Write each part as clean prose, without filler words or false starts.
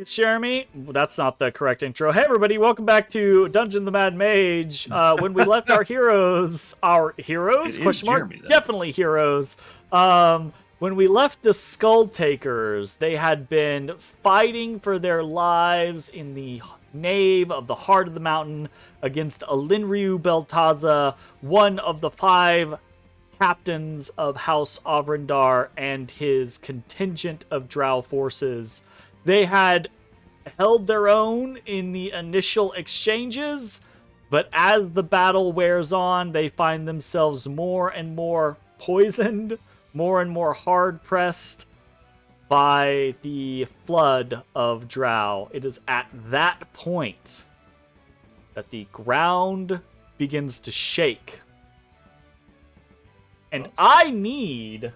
Thanks, Jeremy. Well, that's not the correct intro. Hey, everybody, welcome back to Dungeon the Mad Mage. When we left our heroes, question mark, Jeremy, definitely heroes. When we left the Skull Takers, they had been fighting for their lives in the nave of the heart of the mountain against Alinryu Beltaza, one of the 5 captains of House Avrindar and his contingent of drow forces. They had held their own in the initial exchanges, but as the battle wears on, they find themselves more and more poisoned, more and more hard-pressed by the flood of drow. It is at that point that the ground begins to shake. And I need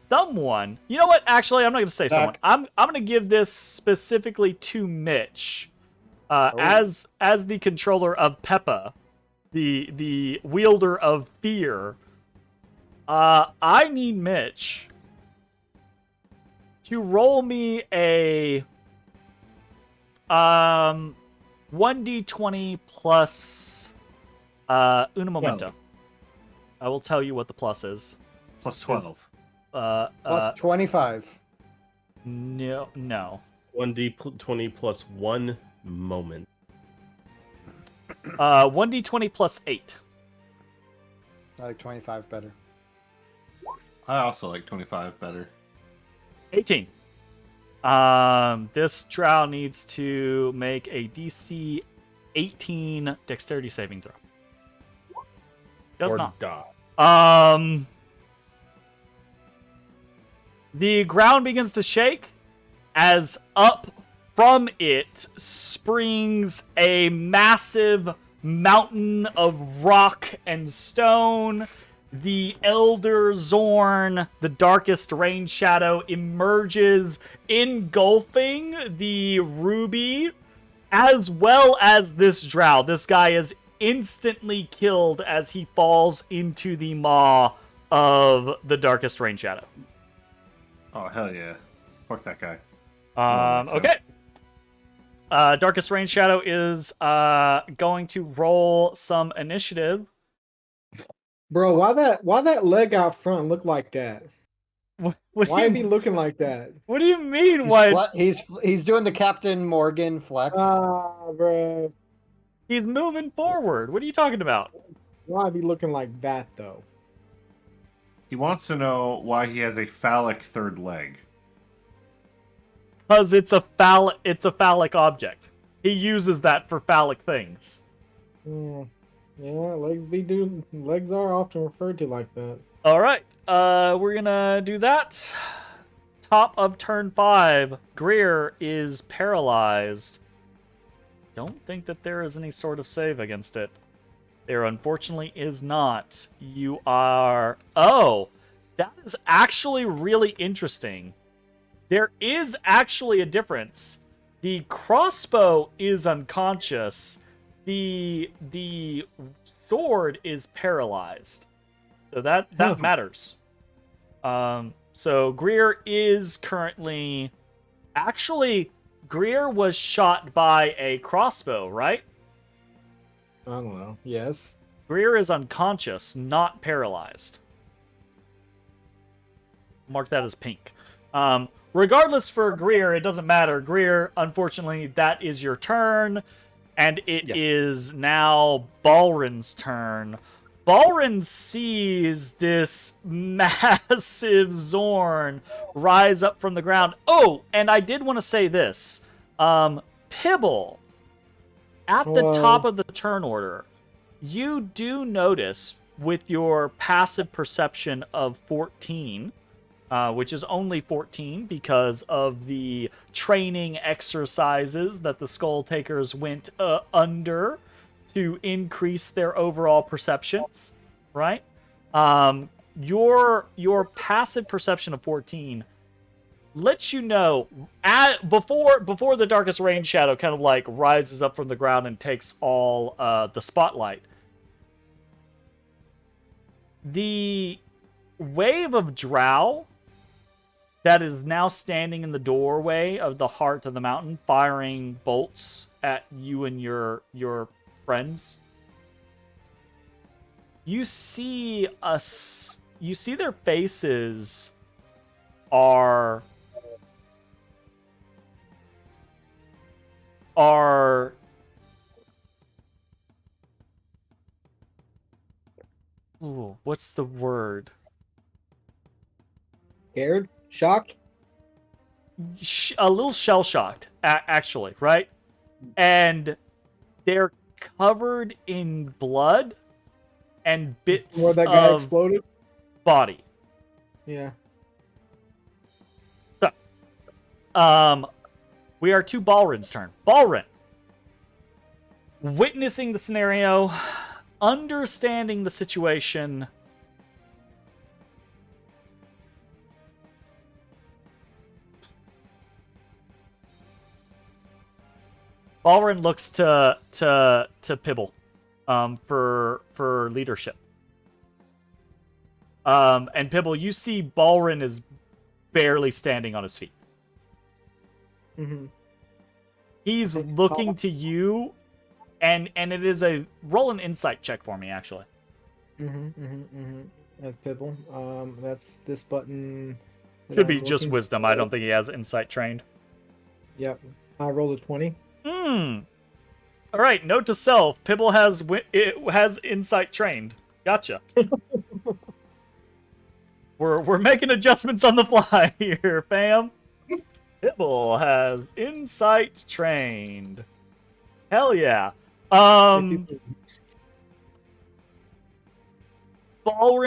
someone. You know what? Actually, I'm not going to say someone. I'm going to give this specifically to Mitch, as the controller of Peppa, the wielder of fear. I need Mitch to roll me a 1d20 plus una momento. I will tell you what the plus is. Plus 12. Plus 25. No. 1d20 plus 1 moment. 1d20 plus 8. I like 25 better. I also like 25 better. 18. This drow needs to make a DC 18 dexterity saving throw. Does or not. Die. The ground begins to shake as up from it springs a massive mountain of rock and stone. The Elder Zorn, the darkest rain shadow, emerges, engulfing the Ruby, as well as this drow. This guy is instantly killed as he falls into the maw of the darkest rain shadow. Oh, hell yeah. Fuck that guy. Okay. Darkest Rain Shadow is going to roll some initiative. Bro, why that leg out front look like that? Why be looking like that? What do you mean? Why? He's doing the Captain Morgan flex. Bro. He's moving forward. What are you talking about? Why be looking like that though? He wants to know why he has a phallic third leg. Because it's a phallic object. He uses that for phallic things. Yeah, legs are often referred to like that. All right. We're gonna do that. Top of turn 5. Greer is paralyzed. Don't think that there is any sort of save against it. There unfortunately is not. You are... Oh! That is actually really interesting. There is actually a difference. The crossbow is unconscious. The sword is paralyzed. So that matters. So Greer is currently... Actually, Greer was shot by a crossbow, right? I don't know. Yes. Greer is unconscious, not paralyzed. Mark that as pink. Regardless for Greer, it doesn't matter. Greer, unfortunately, that is your turn. And it is now Balrin's turn. Balrin sees this massive Zorn rise up from the ground. Oh, and I did want to say this. Pibble, at the top of the turn order, you do notice with your passive perception of 14, which is only 14 because of the training exercises that the Skull Takers went under to increase their overall perceptions, right? Your passive perception of 14 lets you know before the Darkest Rain Shadow kind of like rises up from the ground and takes all the spotlight. The wave of drow that is now standing in the doorway of the heart of the mountain, firing bolts at you and your friends. You see their faces are ooh, what's the word? Scared? Shocked? A little shell-shocked, actually, right? And they're covered in blood and bits Where that guy of exploded? body. Yeah. So, we are to Balrin's turn. Balrin, witnessing the scenario, understanding the situation, Balrin looks to Pibble for leadership. And Pibble, you see Balrin is barely standing on his feet. Mm-hmm. He's looking to you, and it is a roll an insight check for me, actually. That's Pibble. That's this button. Should be just wisdom. I don't think he has insight trained. Yep. I rolled a 20. All right. Note to self: Pibble has insight trained. Gotcha. We're making adjustments on the fly here, fam. Pibble has insight trained. Hell yeah. Balrin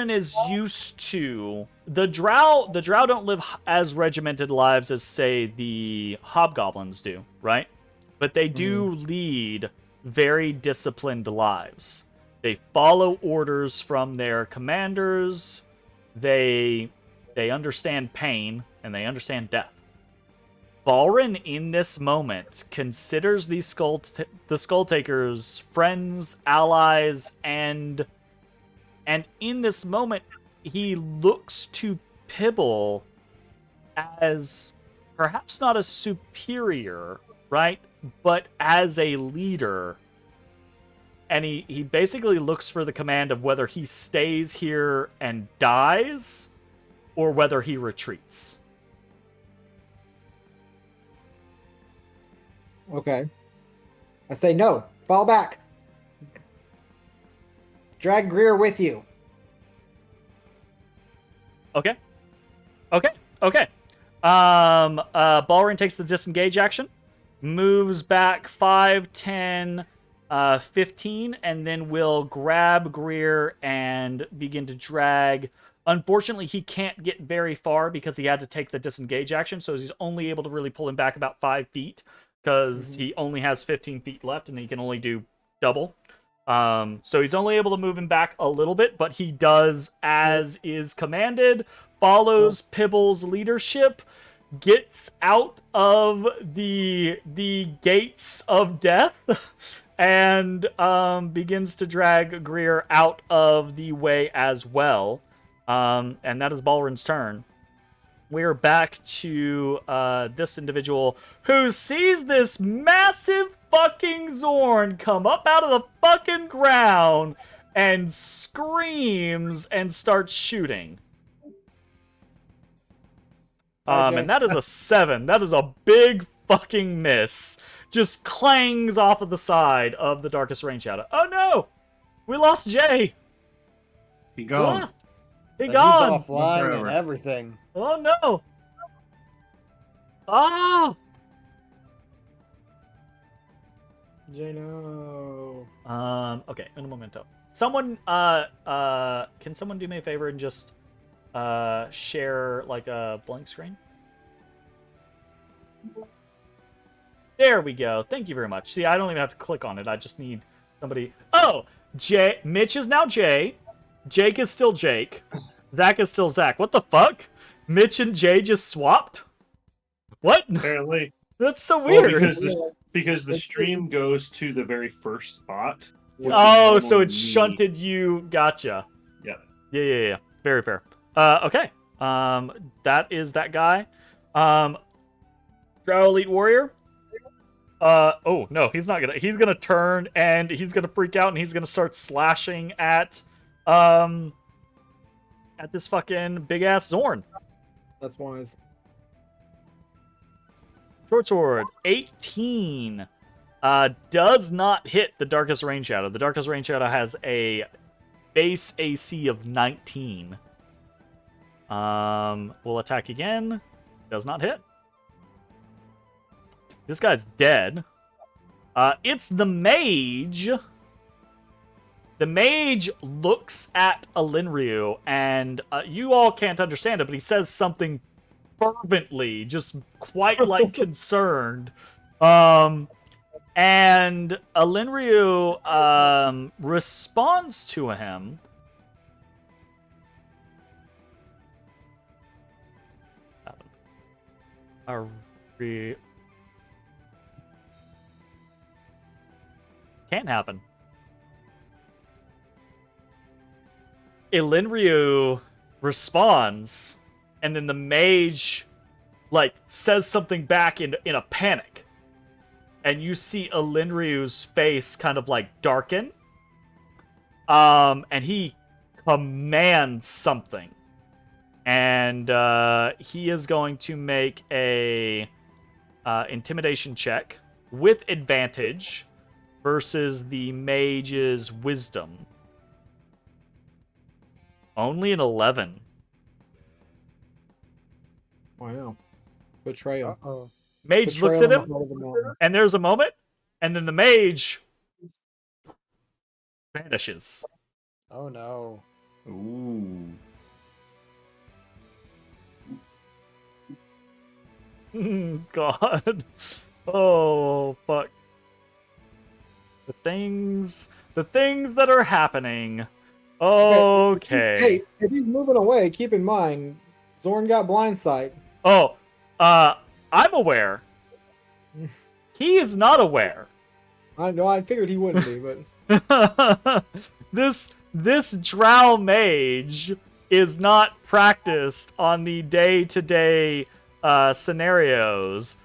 is used to the drow. The drow don't live as regimented lives as, say, the hobgoblins do, right? But they do lead very disciplined lives. They follow orders from their commanders. They understand pain and they understand death. Balrin, in this moment, considers the Skull Takers friends, allies, and in this moment, he looks to Pibble as perhaps not a superior, right? But as a leader. And he basically looks for the command of whether he stays here and dies or whether he retreats. Okay. I say no. Fall back. Drag Greer with you. Okay. Balrin takes the disengage action, moves back 5, 10, 15, and then will grab Greer and begin to drag. Unfortunately, he can't get very far because he had to take the disengage action, so he's only able to really pull him back about 5 feet because he only has 15 feet left and he can only do double. So he's only able to move him back a little bit, but he does as is commanded, follows Pibble's leadership, gets out of the gates of death, and begins to drag Greer out of the way as well. And that is Balrin's turn. We're back to this individual who sees this massive fucking Zorn come up out of the fucking ground and screams and starts shooting. And that is a 7. That is a big fucking miss. Just clangs off of the side of the Darkest Rain Shadow. Oh no! We lost Jay! He gone. Ah, he He's gone! offline and everything. Oh no! Ah! Jano. Okay, un momento. Someone, can someone do me a favor and just, share, like, a blank screen? There we go. Thank you very much. See, I don't even have to click on it. I just need somebody. Oh! Mitch is now Jay. Jake is still Jake. Zach is still Zach. What the fuck? Mitch and Jay just swapped? What? Apparently. That's so Well, weird. because the stream goes to the very first spot. Oh, so normally it shunted you. Gotcha. Yeah. Yeah. Very fair. Okay. That is that guy. Drow Elite Warrior. Oh no, he's not gonna. He's gonna turn and he's gonna freak out and he's gonna start slashing at this fucking big ass Zorn. That's wise. Short sword, 18. Does not hit the Darkest Rain Shadow. The Darkest Rain Shadow has a base AC of 19. Will attack again. Does not hit. This guy's dead. It's the mage. The mage looks at Alinryu, and you all can't understand it, but he says something fervently, just quite like concerned. And Alinryu responds to him. Can't happen. Alinryu responds, and then the mage, like, says something back in a panic. And you see Alinryu's face kind of, like, darken. And he commands something. And he is going to make a intimidation check with advantage versus the mage's wisdom. Only an 11. Wow. Betrayal. Uh-oh. Mage Betrayal looks at on the him, heart of the mountain. and there's a moment, and then the mage vanishes. Oh no. Ooh. God. Oh, fuck. The things that are happening. Okay. Hey, if he's moving away, keep in mind, Zorn got blind sight. Oh, I'm aware. He is not aware. I know. I figured he wouldn't be, but This drow mage is not practiced on the day-to-day scenarios.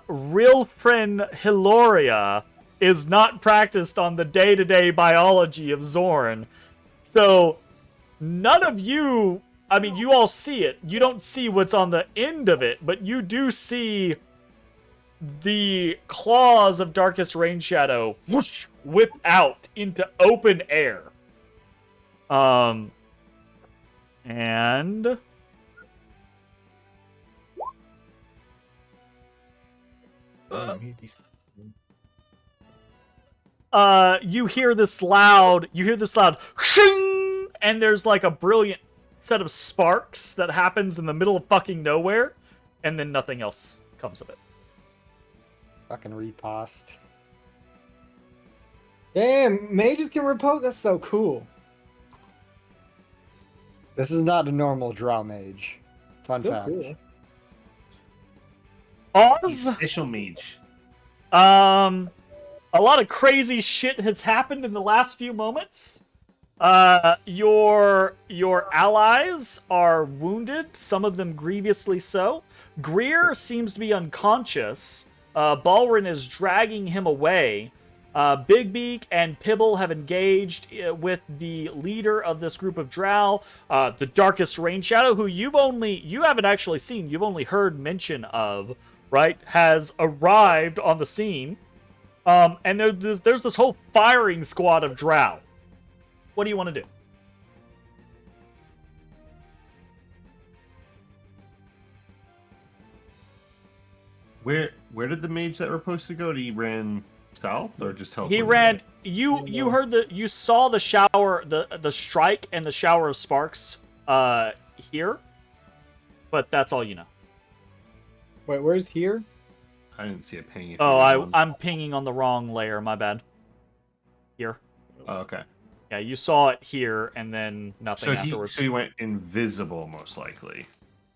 Real friend Hiloria is not practiced on the day-to-day biology of Zorn. So none of you, I mean, you all see it. You don't see what's on the end of it, but you do see the claws of Darkest Rain Shadow whoosh, whip out into open air. And you hear this loud shing, and there's like a brilliant set of sparks that happens in the middle of fucking nowhere, and then nothing else comes of it. Fucking repost. damn, mages can repose. That's so cool. This is not a normal drow mage. Fun Still fact. cool. He's Oz, official mage. a lot of crazy shit has happened in the last few moments. Your allies are wounded, some of them grievously so. Greer seems to be unconscious. Balrin is dragging him away. Big Beak and Pibble have engaged with the leader of this group of drow, the Darkest Rain Shadow, who you haven't actually seen, you've only heard mention of, right? Has arrived on the scene. And there's this whole firing squad of drow. What do you want to do? Where did the mage that were supposed to go? He ran south or just help? He ran. You heard you saw the shower, the strike and the shower of sparks here, but that's all you know. Wait, where's here? I didn't see it pinging. Oh, I'm pinging on the wrong layer. My bad. Here. Oh, okay. Yeah, you saw it here, and then nothing afterwards. So he went invisible, most likely,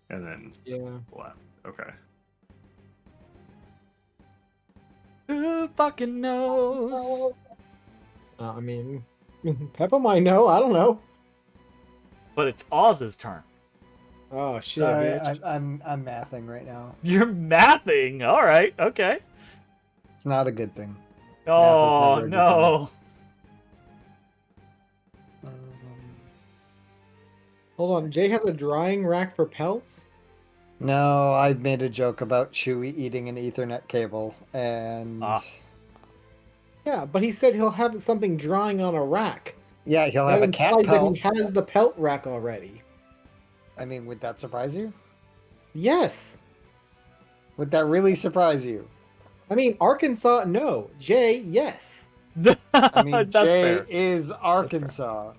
and then Yeah. left. Okay. Who fucking knows? I mean, Peppa might know. I don't know. But it's Oz's turn. Oh shit, Sorry, bitch. I'm mathing right now. You're mathing. All right. Okay. It's not a good thing. Oh never a good no. Hold on, Jay has a drying rack for pelts? No, I made a joke about Chewie eating an Ethernet cable, and Ah. Yeah, but he said he'll have something drying on a rack. yeah, he'll have That a cat implies that pelt. he has the pelt rack already. I mean, would that surprise you? Yes. Would that really surprise you? I mean, Arkansas, no. Jay, yes. I mean, That's Jay fair. is Arkansas.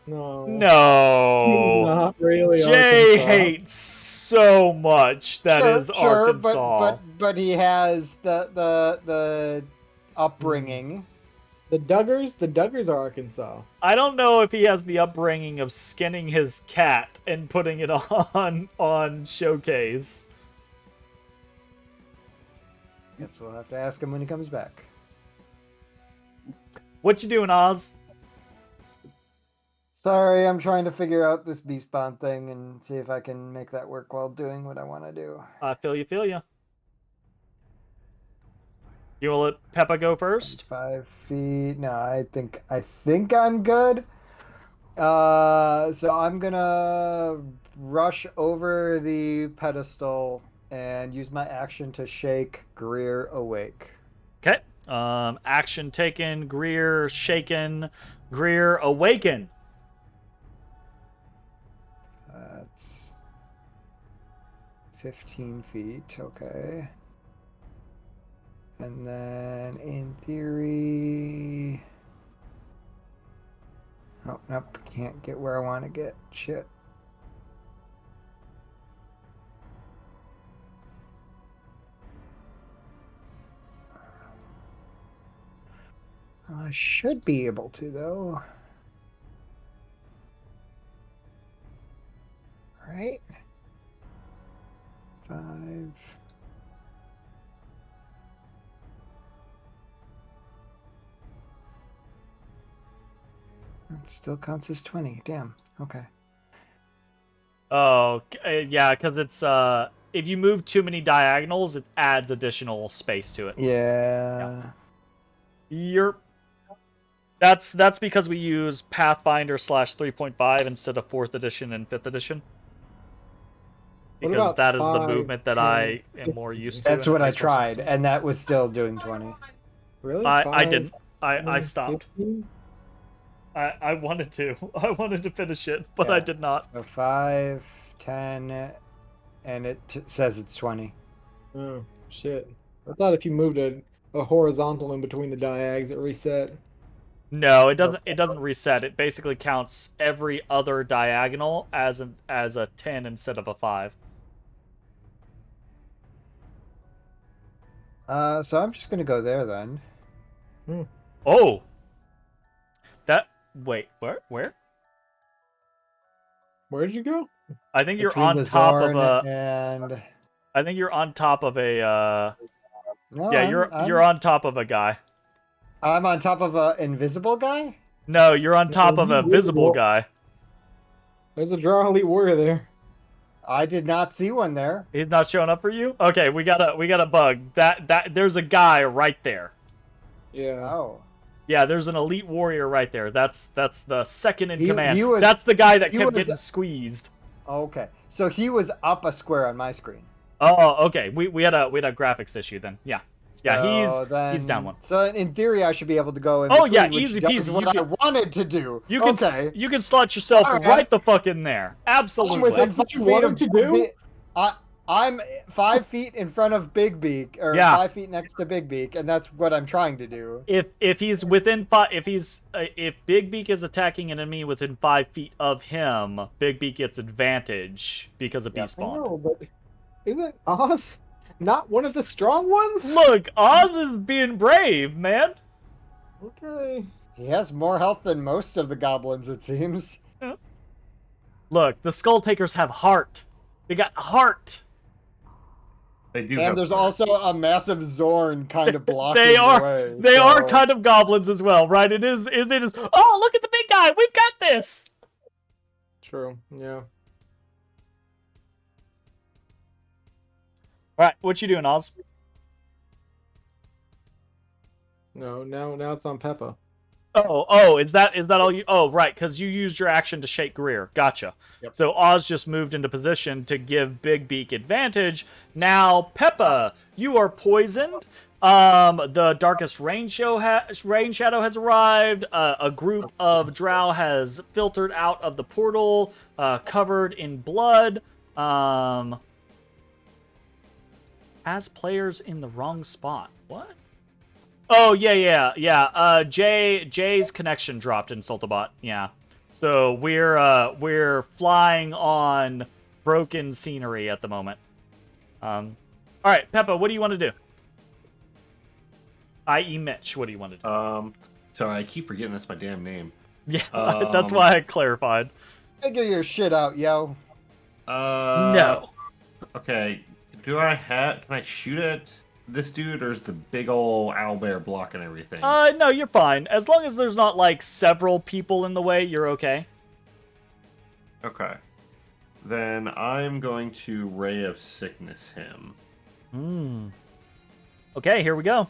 No. No. Not really Jay Arkansas. hates so much that is Arkansas. but he has the upbringing. The Duggars are Arkansas. I don't know if he has the upbringing of skinning his cat and putting it on showcase. Guess we'll have to ask him when he comes back. What you doing, Oz? Sorry, I'm trying to figure out this bee spawn thing and see if I can make that work while doing what I want to do. I feel you. You will let Peppa go first? 5 feet. No, I think I'm good. So I'm gonna rush over the pedestal and use my action to shake Greer awake. Okay. Action taken. Greer shaken. Greer awaken. That's 15 feet. Okay. And then in theory. Oh, nope. Can't get where I want to get. Shit. I should be able to, though. Right? 5. That still counts as 20. Damn. Okay. Oh, yeah, because it's if you move too many diagonals, it adds additional space to it. Yeah. That's because we use Pathfinder /3.5 instead of 4th edition and 5th edition. What Because about that is the 5, movement that 10, I am more used to. That's and what it I makes more sense tried, to me. and that was still doing 20. Really? I didn't. 5, I stopped. 15? I wanted to. I wanted to finish it, but I Yeah. did not. So 5, 10, and it says it's 20. Oh, shit. I thought if you moved a horizontal in between the diags, it reset. No, it doesn't. It doesn't reset. It basically counts every other diagonal as a 10 instead of a 5. So I'm just gonna go there then. Oh, wait. Where? Where'd you go? I think you're Between on the top of Zorn a. and I think you're on top of a. no, Yeah, I'm you're on top of a guy. I'm on top of a invisible guy. No, you're on top of a you visible will- guy. There's a Draw Elite Warrior there. I did not see one there. He's not showing up for you. Okay, we got a bug. That there's a guy right there. Yeah. Oh, Yeah, there's an elite warrior right there. That's the second in command. he was- That's the guy that he kept was- getting squeezed. okay. So he was up a square on my screen. Oh, okay. We had a graphics issue then. Yeah. Yeah, So he's down one. So in theory, I should be able to go in. Oh, between, yeah, which easy does peasy. What You I wanted to do. You can okay. you can slot yourself All right. right the fuck in there. I'm Absolutely. within That's what 5 you feet wanted of to do? I'm 5 feet in front of Big Beak, or Yeah. 5 feet next to Big Beak, and that's what I'm trying to do. If he's within if Big Beak is attacking an enemy within 5 feet of him, Big Beak gets advantage because of Yeah. Beast I Spawn. know, but isn't Oz not one of the strong ones? Look, Oz is being brave, man. Okay. He has more health than most of the goblins, it seems. Look, the Skull Takers have heart. They got heart. They do. And have there's swords. also a massive Zorn kind of blocking They the are way. they are so- kind of goblins as well, right? It is oh, look at the big guy. We've got this. True. Yeah. All right, what you doing, Oz? No, now it's on Peppa. Oh, is that all you? Oh, right, because you used your action to shake Greer. Gotcha. Yep. So Oz just moved into position to give Big Beak advantage. Now, Peppa, you are poisoned. The darkest rain shadow has arrived. A group of drow has filtered out of the portal, covered in blood. Has players in the wrong spot. What? Oh, yeah. Jay's connection dropped in Sultabot. Yeah. So we're flying on broken scenery at the moment. All right, Peppa, what do you want to do? I.e. Mitch, what do you want to do? Sorry, I keep forgetting that's my damn name. Yeah, that's why I clarified. Figure your shit out, yo. No. Okay. Can I shoot at this dude, or is the big ol' owlbear blocking everything? No, you're fine. As long as there's not, like, several people in the way, you're okay. Okay. Then I'm going to Ray of Sickness him. Okay, here we go.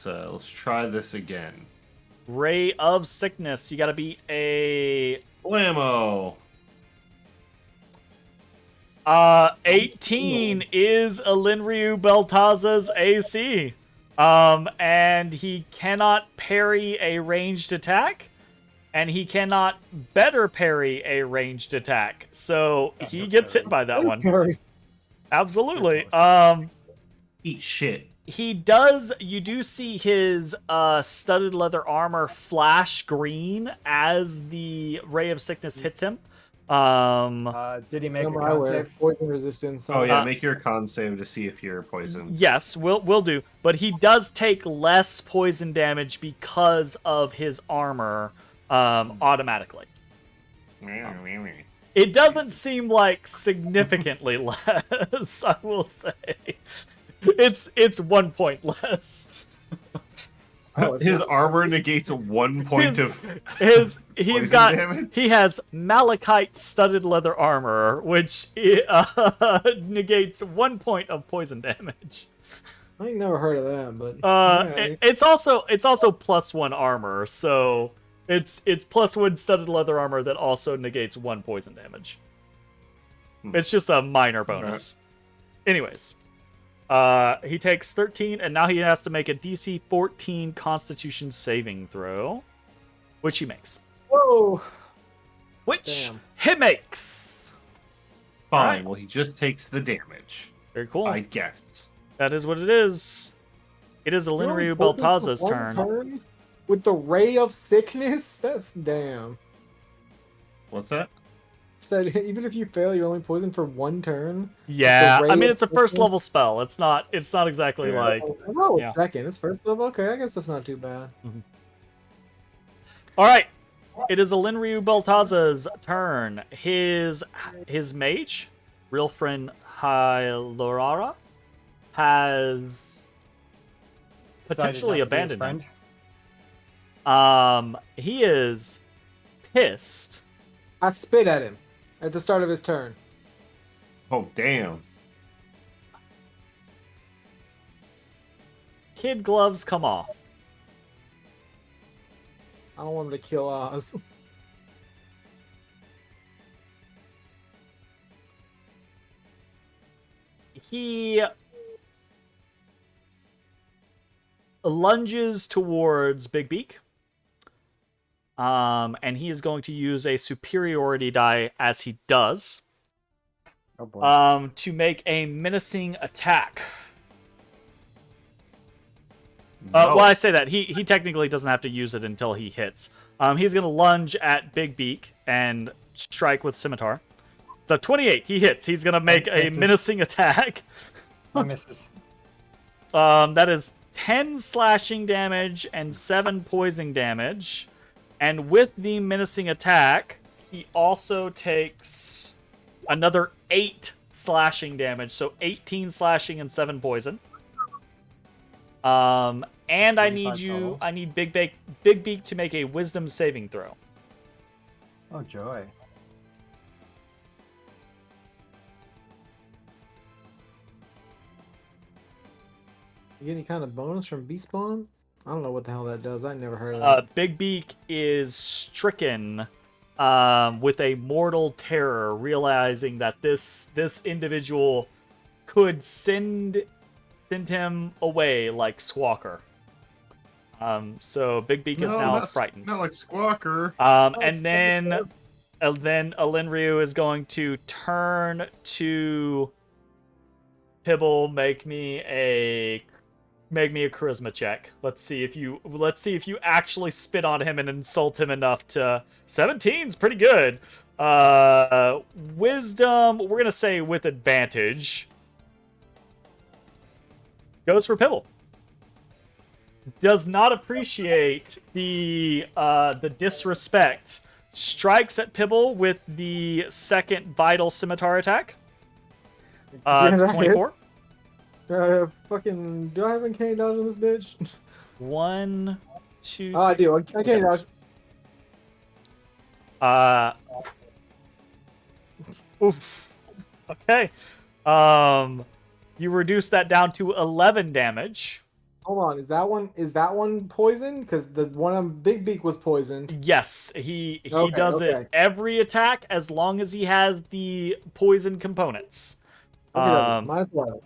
Let's try this again. Ray of Sickness. You gotta beat a... Blammo! 18 is Alinryu Beltaza's AC. And he cannot parry a ranged attack, and he cannot better parry a ranged attack. So he gets hit by that one. Absolutely. Eat shit. He does. You do see his studded leather armor flash green as the Ray of Sickness hits him. Did he make a con save? Poison resistance. Oh yeah, make your con save to see if you're poisoned. Yes, we'll do. But he does take less poison damage because of his armor automatically. It doesn't seem like significantly less, I will say. It's 1 point less. His armor negates 1 point of he has malachite studded leather armor, which negates 1 point of poison damage. I ain't never heard of that, but it's also +1 armor, so it's +1 studded leather armor that also negates 1 poison damage. It's just a minor bonus. Right. Anyways. He takes 13, and now he has to make a DC 14 Constitution saving throw, which he makes. Whoa! Which he makes. Fine. Right. Well, he just takes the damage. Very cool. I guess. That is what it is. It is Alinryu Beltaza's turn. With the Ray of Sickness? That's damn. What's that? Said even if you fail, you're only poisoned for 1 turn. Yeah, I mean it's a first level spell. It's not exactly like. Oh, second. It's first level. Okay, I guess that's not too bad. Mm-hmm. All right, it is Alinryu Beltaza's turn. His mage, real friend Halaster, has potentially abandoned him. He is pissed. I spit at him at the start of his turn. Oh, damn. Kid gloves come off. I don't want him to kill Oz. He lunges towards Big Beak. And he is going to use a superiority die as he does. Oh boy. To make a menacing attack. Well, I say that. He technically doesn't have to use it until he hits. He's going to lunge at Big Beak and strike with Scimitar. It's a 28. He hits. He's going to make a menacing attack. He misses. That is 10 slashing damage and 7 poison damage. And with the menacing attack, he also takes another 8 slashing damage. So 18 slashing and 7 poison. And I need Big Beak to make a wisdom saving throw. Oh joy. You get any kind of bonus from Beast Spawn? I don't know what the hell that does. I never heard of that. Big Beak is stricken with a mortal terror, realizing that this individual could send him away like Squawker. So Big Beak is now frightened. Not like Squawker. And then Alinryu is going to turn to Pibble. Make me a charisma check. Let's see if you actually spit on him and insult him enough to. 17's pretty good. Wisdom, we're gonna say with advantage. Goes for Pibble. Does not appreciate the disrespect. Strikes at Pibble with the second vital scimitar attack. It's 24. Fucking, do I have uncanny dodge on this bitch? 1, 2. Oh, I do. Uncanny dodge. Oof. Okay. You reduce that down to 11 damage. Hold on, is that one poisoned? Because the one on Big Beak was poisoned. Yes, he does it every attack as long as he has the poison components. Minus 11.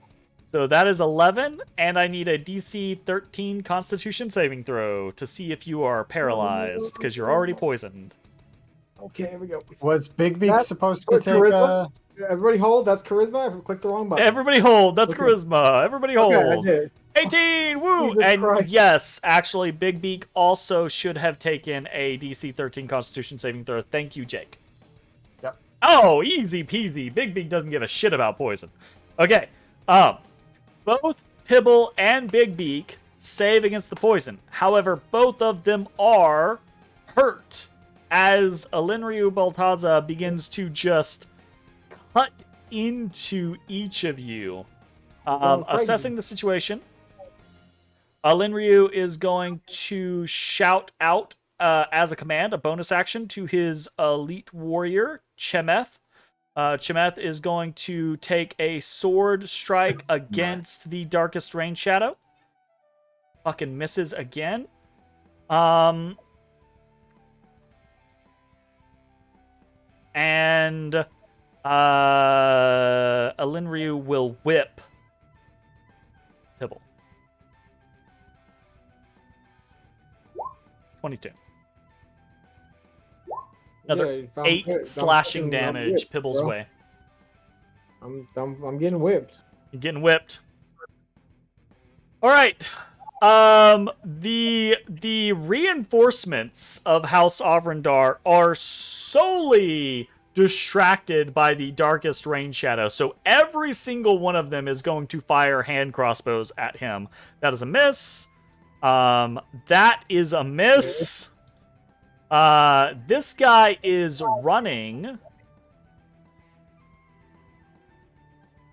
So that is 11, and I need a DC 13 Constitution saving throw to see if you are paralyzed, because you're already poisoned. Okay, here we go. Was Big Beak supposed to take charisma? Everybody hold. That's charisma. I clicked the wrong button. Everybody hold. That's charisma. Everybody hold. Okay, I did. 18! Woo! Jesus And Christ. yes, actually, Big Beak also should have taken a DC 13 Constitution saving throw. Thank you, Jake. Yep. Oh, easy peasy. Big Beak doesn't give a shit about poison. Okay. Both Pibble and Big Beak save against the poison. However, both of them are hurt as Alinryu Baltaza begins to just cut into each of you. Assessing the situation, Alinryu is going to shout out as a command, a bonus action to his elite warrior, Chemeth. Chemeth is going to take a sword strike against the Darkest Rain Shadow. Fucking misses again. And Alinryu will whip Pibble. 22. Another 8 slashing damage Pibble's way. I'm getting whipped. You're getting whipped. All right. The reinforcements of House Avrindar are solely distracted by the Darkest Rain Shadow, so every single one of them is going to fire hand crossbows at him. That is a miss. That is a miss. This guy is running.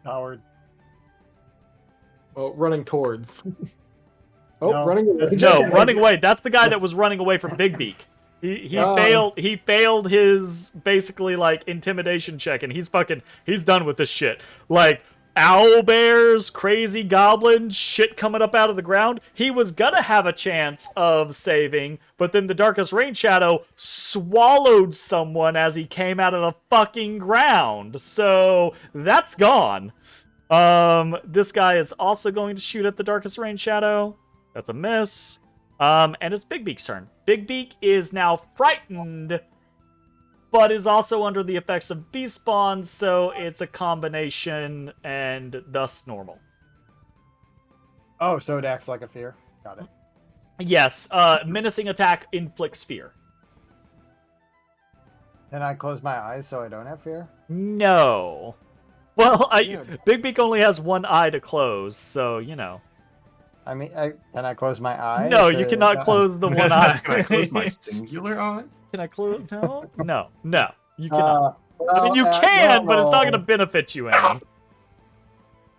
Howard? Oh, running towards. Oh, No, running away. No, running away. That's the guy that was running away from Big Beak. He failed. He failed his basically like intimidation check, and he's done with this shit. Like owl bears, crazy goblins, shit coming up out of the ground. He was gonna have a chance of saving, but then the Darkest Rain Shadow swallowed someone as he came out of the fucking ground. So that's gone. This guy is also going to shoot at the Darkest Rain Shadow. That's a miss. And it's Big Beak's turn. Big Beak is now frightened, but is also under the effects of Beast Spawn, so it's a combination and thus normal. Oh, so it acts like a fear. Got it. Yes, menacing attack inflicts fear. Can I close my eyes so I don't have fear? No. Well, Big Beak only has one eye to close, so, you know. I mean, can I close my eye? No, you cannot close the one eye. Can I close my singular eye? Can I close? No, you cannot. I mean, you can, but it's not going to benefit you any.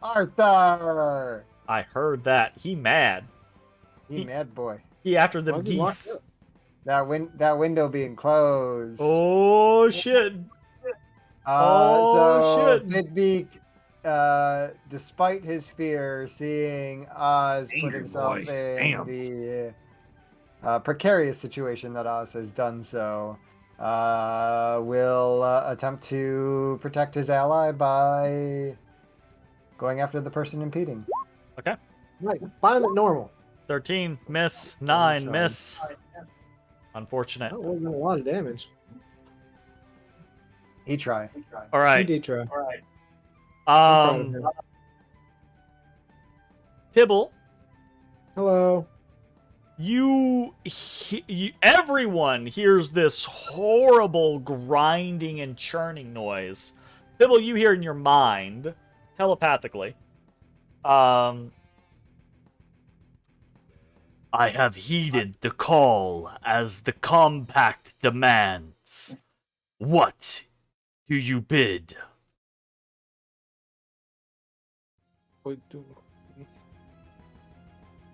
Arthur! I heard that. He mad. He mad boy. He after them Why is he locked geese. up? That window being closed. Oh, shit. So shit. Big Beak despite his fear, seeing Oz put Angry himself boy. in Damn. the precarious situation that Oz has done so, will attempt to protect his ally by going after the person impeding. Okay. Right. Find it normal. 13, miss. 9, Charge. miss. Unfortunate. That wasn't a lot of damage. He try. All He right. did try. I'm proud of him. Pibble, Hello. everyone hears this horrible grinding and churning noise. Pibble, you hear in your mind, telepathically. I have heeded the call as the compact demands. What do you bid?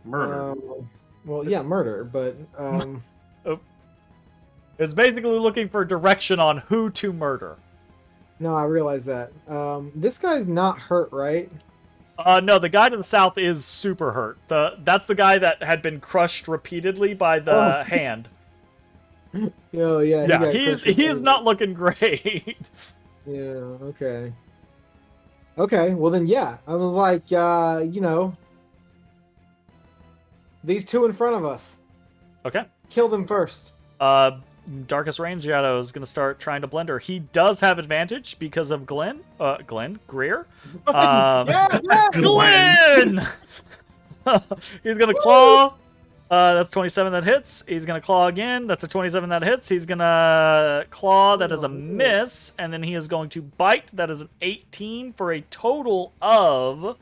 Murder. Well, yeah, murder, but It's basically looking for direction on who to murder. no, I realize that. This guy's not hurt, right? No, the guy to the south is super hurt. That's the guy that had been crushed repeatedly by the hand. Oh, yeah. Yeah, got he is crushed. not looking great. Yeah, okay. Okay, well then, yeah. I was like, these two in front of us. Okay. Kill them first. Darkest Rain Shadow is going to start trying to blend her. He does have advantage because of Greer. Yeah! Glenn! He's going to claw. That's 27 that hits. He's going to claw again. That's a 27 that hits. He's going to claw. That is a miss. And then he is going to bite. That is an 18 for a total of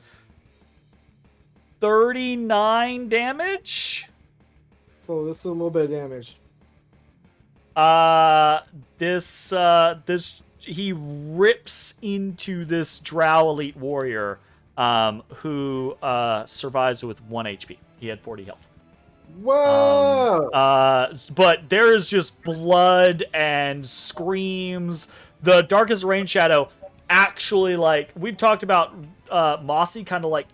39 damage. So this is a little bit of damage. He rips into this Drow elite warrior, who survives with 1 HP. He had 40 health. Whoa! But there is just blood and screams. The Darkest Rain Shadow actually, like, we've talked about Mossy kind of like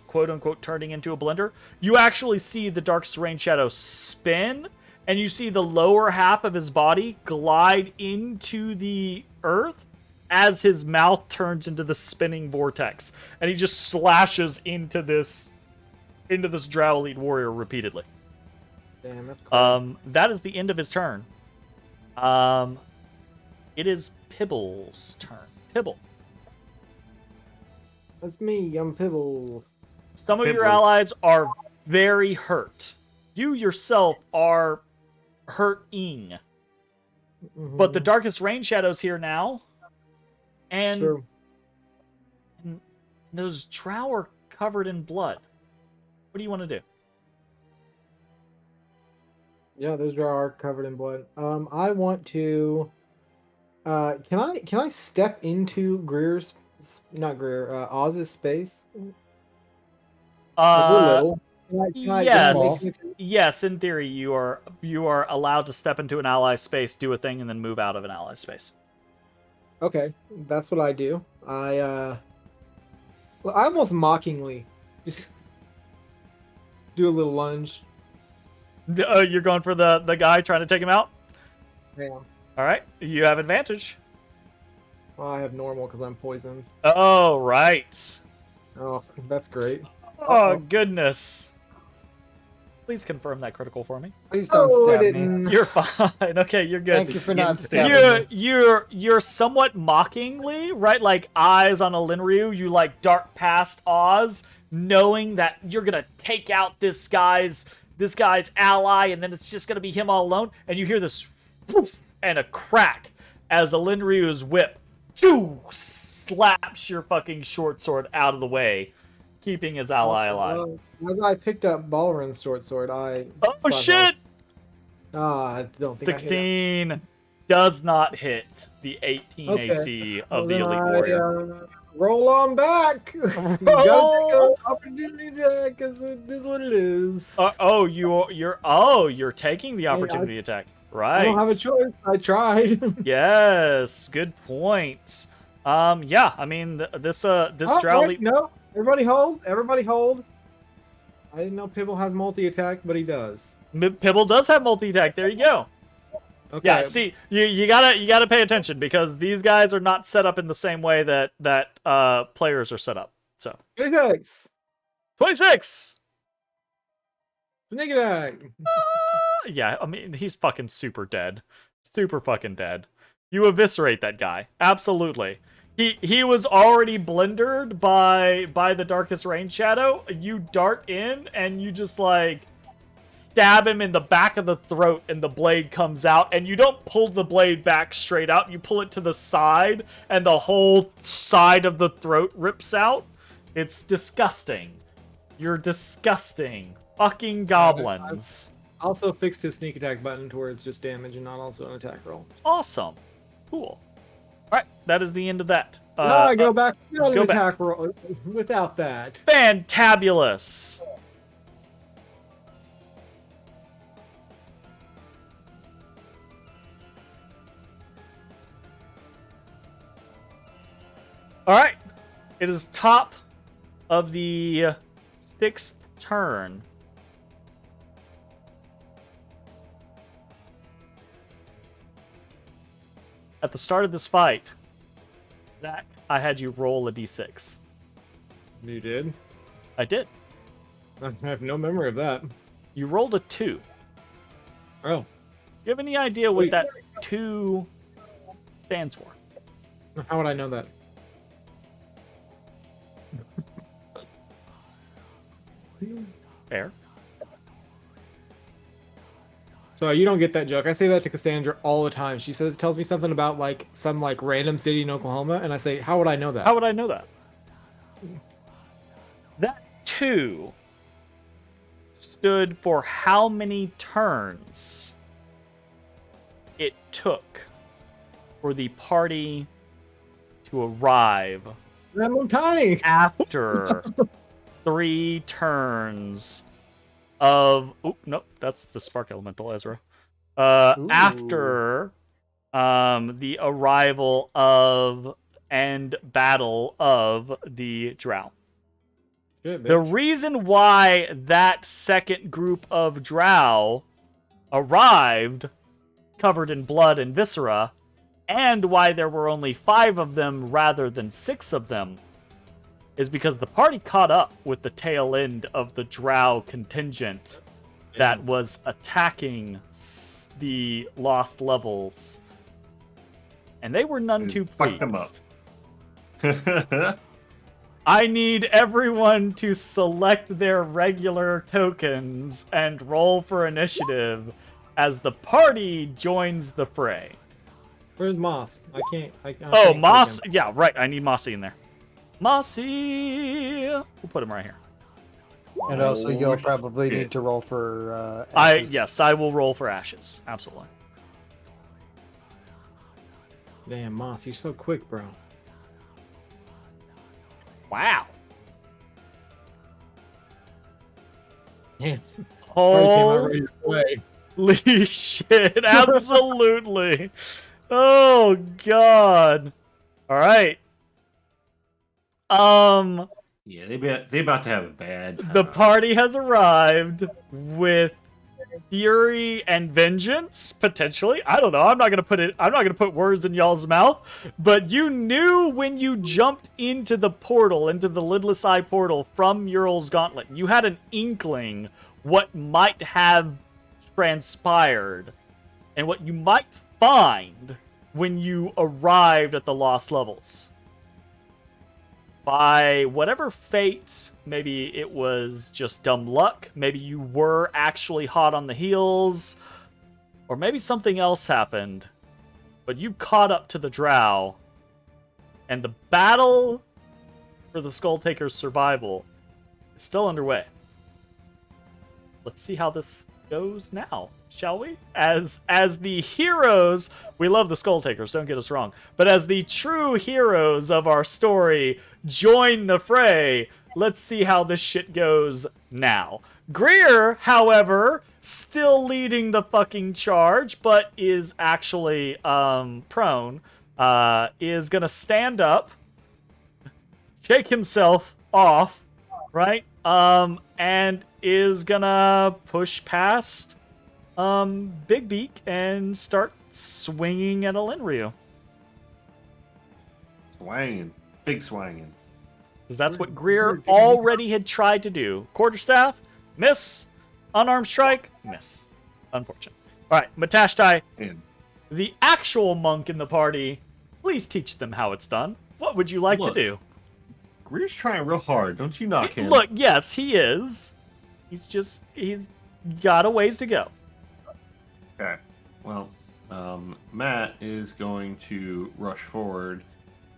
quote unquote turning into a blender. You actually see the Darkest Rain Shadow spin, and you see the lower half of his body glide into the earth as his mouth turns into the spinning vortex, and he just slashes into this Drow elite warrior repeatedly. Damn, that's cool. That is the end of his turn. It is Pibble's turn. Pibble. That's me. I'm Pibble. Some of your Pibble. allies are very hurt. You yourself are hurting. Mhm. But the Darkest Rain Shadow's here now. And True. those Drow are covered in blood. What do you want to do? Yeah, those are covered in blood. I want to. Can I step into Oz's space? Like, we're little. Can I Yes. just walk? Yes, in theory, you are allowed to step into an ally space, do a thing, and then move out of an ally space. Okay, that's what I do. I almost mockingly just do a little lunge. You're going for the guy trying to take him out? Yeah. All right, you have advantage. Well, I have normal because I'm poisoned. Oh, right. Oh, that's great. Oh, goodness. Please confirm that critical for me. Please don't I stab me. didn't. You're fine. Okay, you're good. Thank you for not Instant. stabbing me. You're somewhat mockingly, right? Like eyes on a Linryu, you like dart past Oz, knowing that you're gonna take out this guy's ally, and then it's just gonna be him all alone. And you hear this poof, and a crack as a Linryu's whip slaps your fucking short sword out of the way, keeping his ally alive. As I picked up Balrin's short sword, I. Oh slapped shit! I don't think I hit 16 does not hit the 18 Okay. AC of the Then elite I, warrior. roll on back. You gotta take an opportunity attack because it is what it is. You're taking the opportunity attack. Right. I don't have a choice. I tried. Yes, good point. Yeah, I mean, this drow... Wait, no. Everybody hold. Everybody hold. I didn't know Pibble has multi-attack, but he does. Pibble does have multi-attack. There you go. Okay. Yeah, see, you gotta pay attention because these guys are not set up in the same way that players are set up. So 26. 26. Sneak attack. Yeah, I mean he's fucking super dead, super fucking dead. You eviscerate that guy, absolutely. He was already blendered by the darkest rain shadow. You dart in and you just like stab him in the back of the throat and the blade comes out, and you don't pull the blade back straight out, you pull it to the side and the whole side of the throat rips out. It's disgusting. You're disgusting. Fucking goblins. Also fixed his sneak attack button to where it's just damage and not also an attack roll. Awesome. Cool. Alright, that is the end of that. No, I go back without go an back. attack roll. Without that. Fantabulous. Alright. It is top of the 6th turn. At the start of this fight, Zach, I had you roll a d6. You did? I did. I have no memory of that. You rolled a 2. Oh. You have any idea what Wait. that 2 stands for? How would I know that? Fair. So you don't get that joke. I say that to Cassandra all the time. She tells me something about like some like random city in Oklahoma, and I say, how would I know that? How would I know that? That 2 stood for how many turns it took for the party to arrive I'm tiny. after 3 turns of... Oh, nope, that's the Spark Elemental, Ezra. After the arrival of and battle of the Drow. Good, The bitch. reason why that second group of Drow arrived covered in blood and viscera, and why there were only 5 of them rather than 6 of them, is because the party caught up with the tail end of the Drow contingent that was attacking the lost levels. And they were none too Fucked them pleased. I need everyone to select their regular tokens and roll for initiative as the party joins the fray. Where's Moss? I can't. I Oh, can't Moss. click him. Yeah, right. I need Mossy in there. Mossy. We'll put him right here. And also, Oh, you'll probably shit. need to roll for ashes. Yes, I will roll for ashes. Absolutely. Damn, Moss, you're so quick, bro. Wow. Damn. Already came out Holy ready to play. shit. Absolutely. Oh, God. All right. Yeah, they about to have a bad time. The party has arrived with fury and vengeance, potentially. I don't know. I'm not gonna put words in y'all's mouth. But you knew when you jumped into the portal, into the lidless eye portal from Ural's Gauntlet, you had an inkling what might have transpired and what you might find when you arrived at the lost levels. By whatever fate, maybe it was just dumb luck, maybe you were actually hot on the heels, or maybe something else happened, but you caught up to the Drow, and the battle for the Skull Taker's survival is still underway. Let's see how this goes now, shall we? As the heroes, we love the Skull Takers, don't get us wrong, but as the true heroes of our story join the fray, let's see how this shit goes now. Greer, however, still leading the fucking charge, but is actually prone, is gonna stand up, shake himself off, right? And is gonna push past Big Beak and start swinging at Alinryu. Swanging. Big swanging. Because that's what Greer already had tried to do. Quarterstaff, miss. Unarmed strike, miss. Unfortunate. Alright, Matashtai, And the actual monk in the party, please teach them how it's done. What would you like Look. to do? Greer's trying real hard. Don't you knock him. Look, yes, he is. He's got a ways to go. Okay. Well, Matt is going to rush forward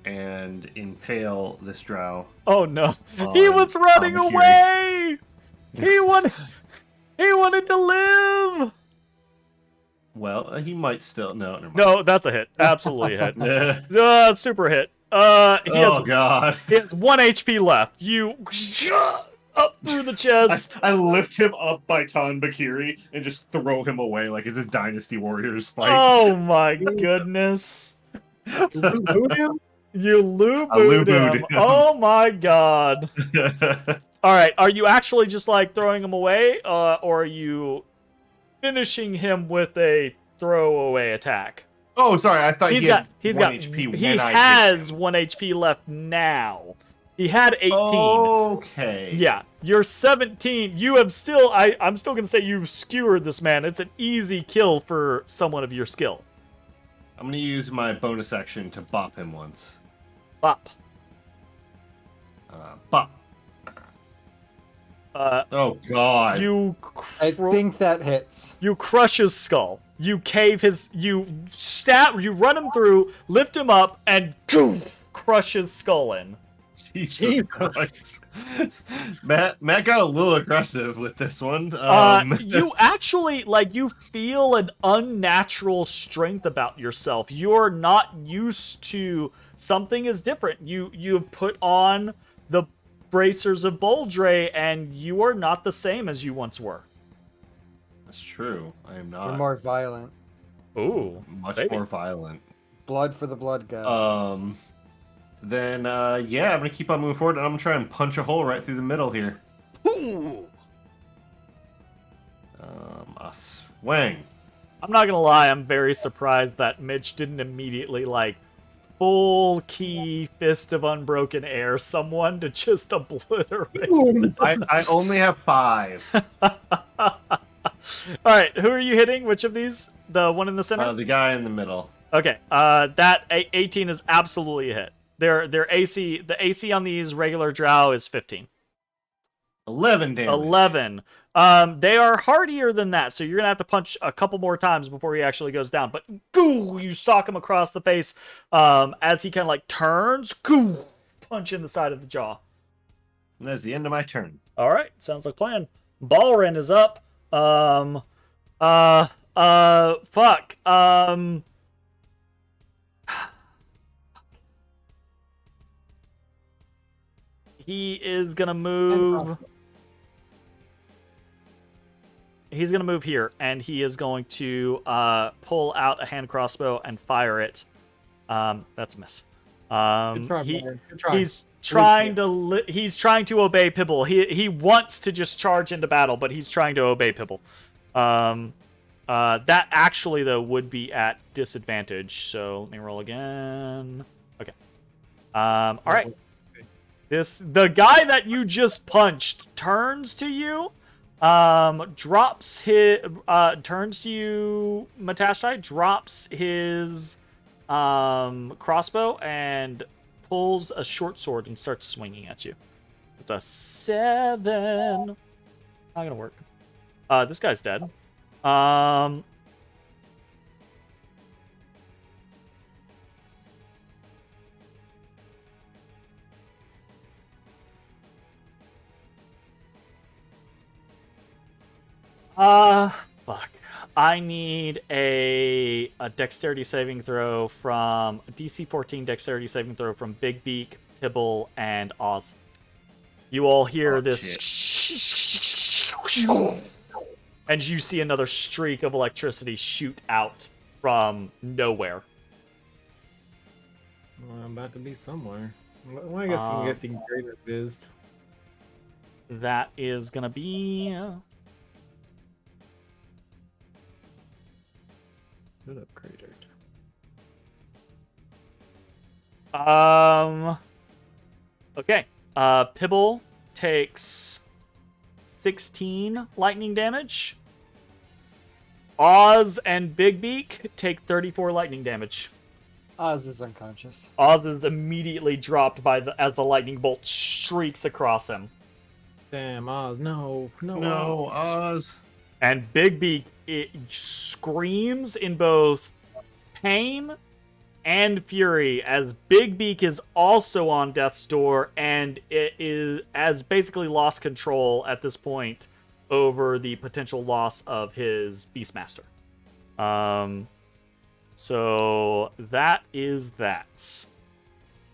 and impale this drow. Oh no. He On was running Amakiri. away! He wanted to live! Well, he might still. No, never mind. No, that's a hit. Absolutely a hit. Super hit. He Oh, has, God. he has 1 HP left. You up through the chest. I lift him up by Tanbakiri and just throw him away like it's a Dynasty Warriors fight. Oh my goodness. Boot him? You Lou I Lou booed him. booed him. Oh my god. Alright, are you actually just like throwing him away? Or are you finishing him with a throwaway attack? Oh, sorry. I thought He's he got had 1 HP when he I hit has him. 1 HP left now. He had 18. Okay. Yeah, you're 17. You have still I'm still gonna say you've skewered this man. It's an easy kill for someone of your skill. I'm going to use my bonus action to bop him once. Bop. Bop. Uh Oh, God. you I think that hits. You crush his skull. You cave his. You stab. You run him through, lift him up, and crush his skull in. Jesus Christ. Matt got a little aggressive with this one. You actually you feel an unnatural strength about yourself. You're not used to something is different. You've put on the bracers of Boldre, and you are not the same as you once were. That's true. I am You're not. more violent. Ooh, Much maybe. more violent. Blood for the blood god. Then, yeah, I'm going to keep on moving forward, and I'm going to try and punch a hole right through the middle here. Ooh. A swing. I'm not gonna lie, I'm very surprised that Mitch didn't immediately, full key Fist of Unbroken Air someone to just obliterate. I only have 5. Alright, who are you hitting? Which of these? The one in the center? The guy in the middle. Okay, that 18 is absolutely a hit. Their AC, the AC on these regular drow is 15. 11 damage. 11. They are hardier than that, so you're gonna have to punch a couple more times before he actually goes down. But you sock him across the face as he kind of turns. Punch in the side of the jaw. And that's the end of my turn. All right, sounds like a plan. Balrin is up. Fuck. He is gonna move. He's gonna move here, and he is going to pull out a hand crossbow and fire it. That's a miss. Good try, Blair. Good try. He's trying to he's trying to obey Pibble. He wants to just charge into battle, but he's trying to obey Pibble. That actually though would be at disadvantage. So let me roll again. Okay. All right. The guy that you just punched turns to you, drops his turns to you, Matashtai, drops his crossbow and pulls a short sword and starts swinging at you. It's a 7. Not gonna work. This guy's dead. Fuck. I need a dexterity saving throw from a DC 14 dexterity saving throw from Big Beak, Pibble, and Oz. You all hear this, and you see another streak of electricity shoot out from nowhere. Well, I'm about to be somewhere. Well, I guess you can greater viz. That is gonna be. Put up cratered. Okay. Pibble takes 16 lightning damage. Oz and Big Beak take 34 lightning damage. Oz is unconscious. Oz is immediately dropped as the lightning bolt streaks across him. Damn, Oz, no, Oz. And Big Beak screams in both pain and fury as Big Beak is also on death's door and has basically lost control at this point over the potential loss of his Beastmaster. So that is that.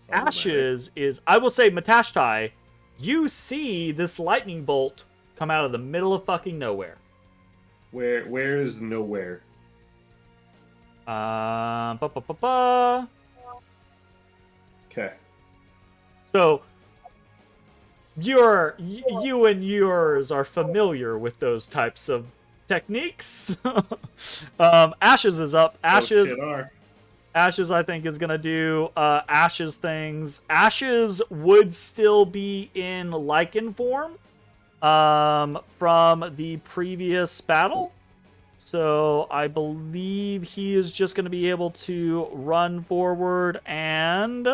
Ashes is, I will say, Matashtai, you see this lightning bolt come out of the middle of fucking nowhere. Where is nowhere? Okay. So you and yours are familiar with those types of techniques. Ashes is up. Ashes, I think, is gonna do Ashes things. Ashes would still be in Lycan form from the previous battle. So I believe he is just going to be able to run forward and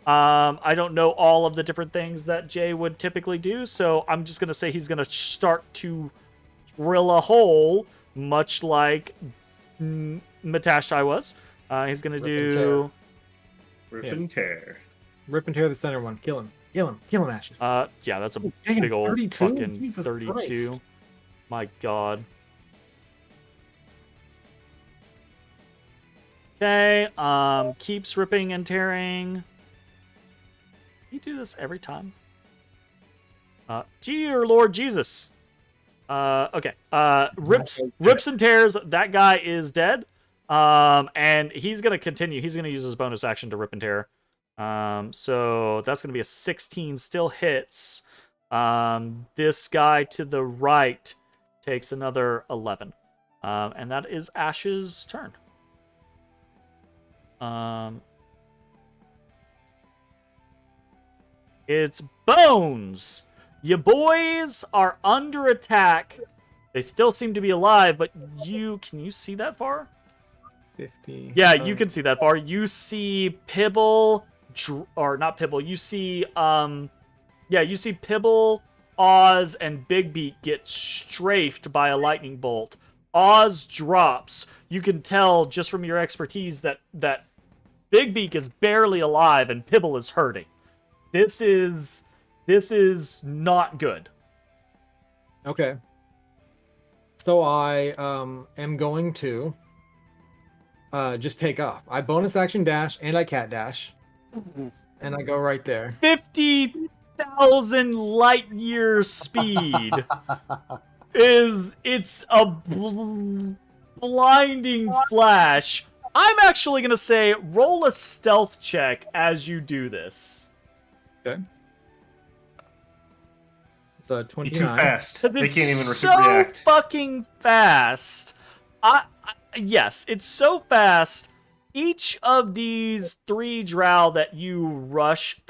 I don't know all of the different things that Jay would typically do, so I'm just going to say he's going to start to drill a hole, much like Matashtai was. He's going to do... Rip and tear. Rip and tear the center one. Kill him. Kill him, Ashes. Yeah, that's a Damn, big old 32? fucking Jesus 32. Christ. My god. Okay, keeps ripping and tearing. You do this every time? Dear Lord Jesus. Okay. Rips and tears. That guy is dead. And he's gonna continue. He's gonna use his bonus action to rip and tear. So that's gonna be a 16. Still hits. This guy to the right takes another 11. And that is Ash's turn. It's Bones. You boys are under attack. They still seem to be alive, but can you see that far? 50. Yeah, you can see that far. You see Pibble, or not Pibble. You see, you see Pibble, Oz, and Big Beak get strafed by a lightning bolt. Oz drops. You can tell just from your expertise that Big Beak is barely alive and Pibble is hurting. This is not good. Okay. So I am going to just take off. I bonus action dash and I cat dash. And I go right there. 50,000 light years speed. It's a blinding flash. I'm actually going to say roll a stealth check as you do this. Okay. It's a 29. You're too fast. Because They it's can't even so react. fucking fast. Yes, it's so fast. Each of these four drow that you rush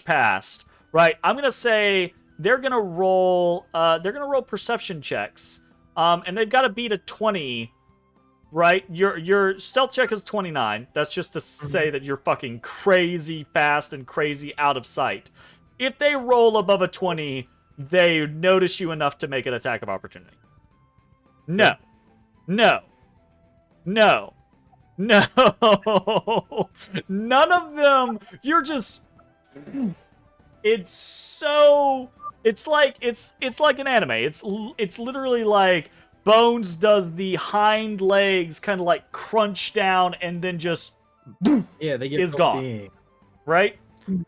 past, right? I'm gonna say they're gonna roll perception checks. And they've got to beat a 20, right? Your stealth check is 29. That's just to say that you're fucking crazy fast and crazy out of sight. If they roll above a 20, they notice you enough to make an attack of opportunity. No. No. No. No. None of them. You're just... It's so... It's like an anime. It's literally like Bones does the hind legs kind of like crunch down and then just Yeah, they get is so gone. big. Right?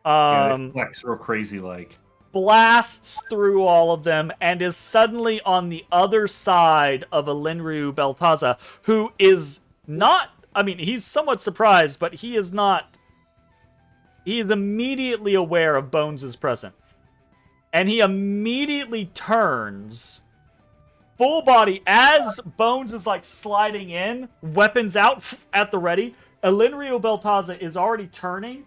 Yeah, they flex real crazy like. Blasts through all of them and is suddenly on the other side of Elenru Beltaza, who is not I mean, he's somewhat surprised, but he is not. He is immediately aware of Bones' presence. And he immediately turns full body as Bones is like sliding in, weapons out at the ready. Elenrio Beltaza is already turning.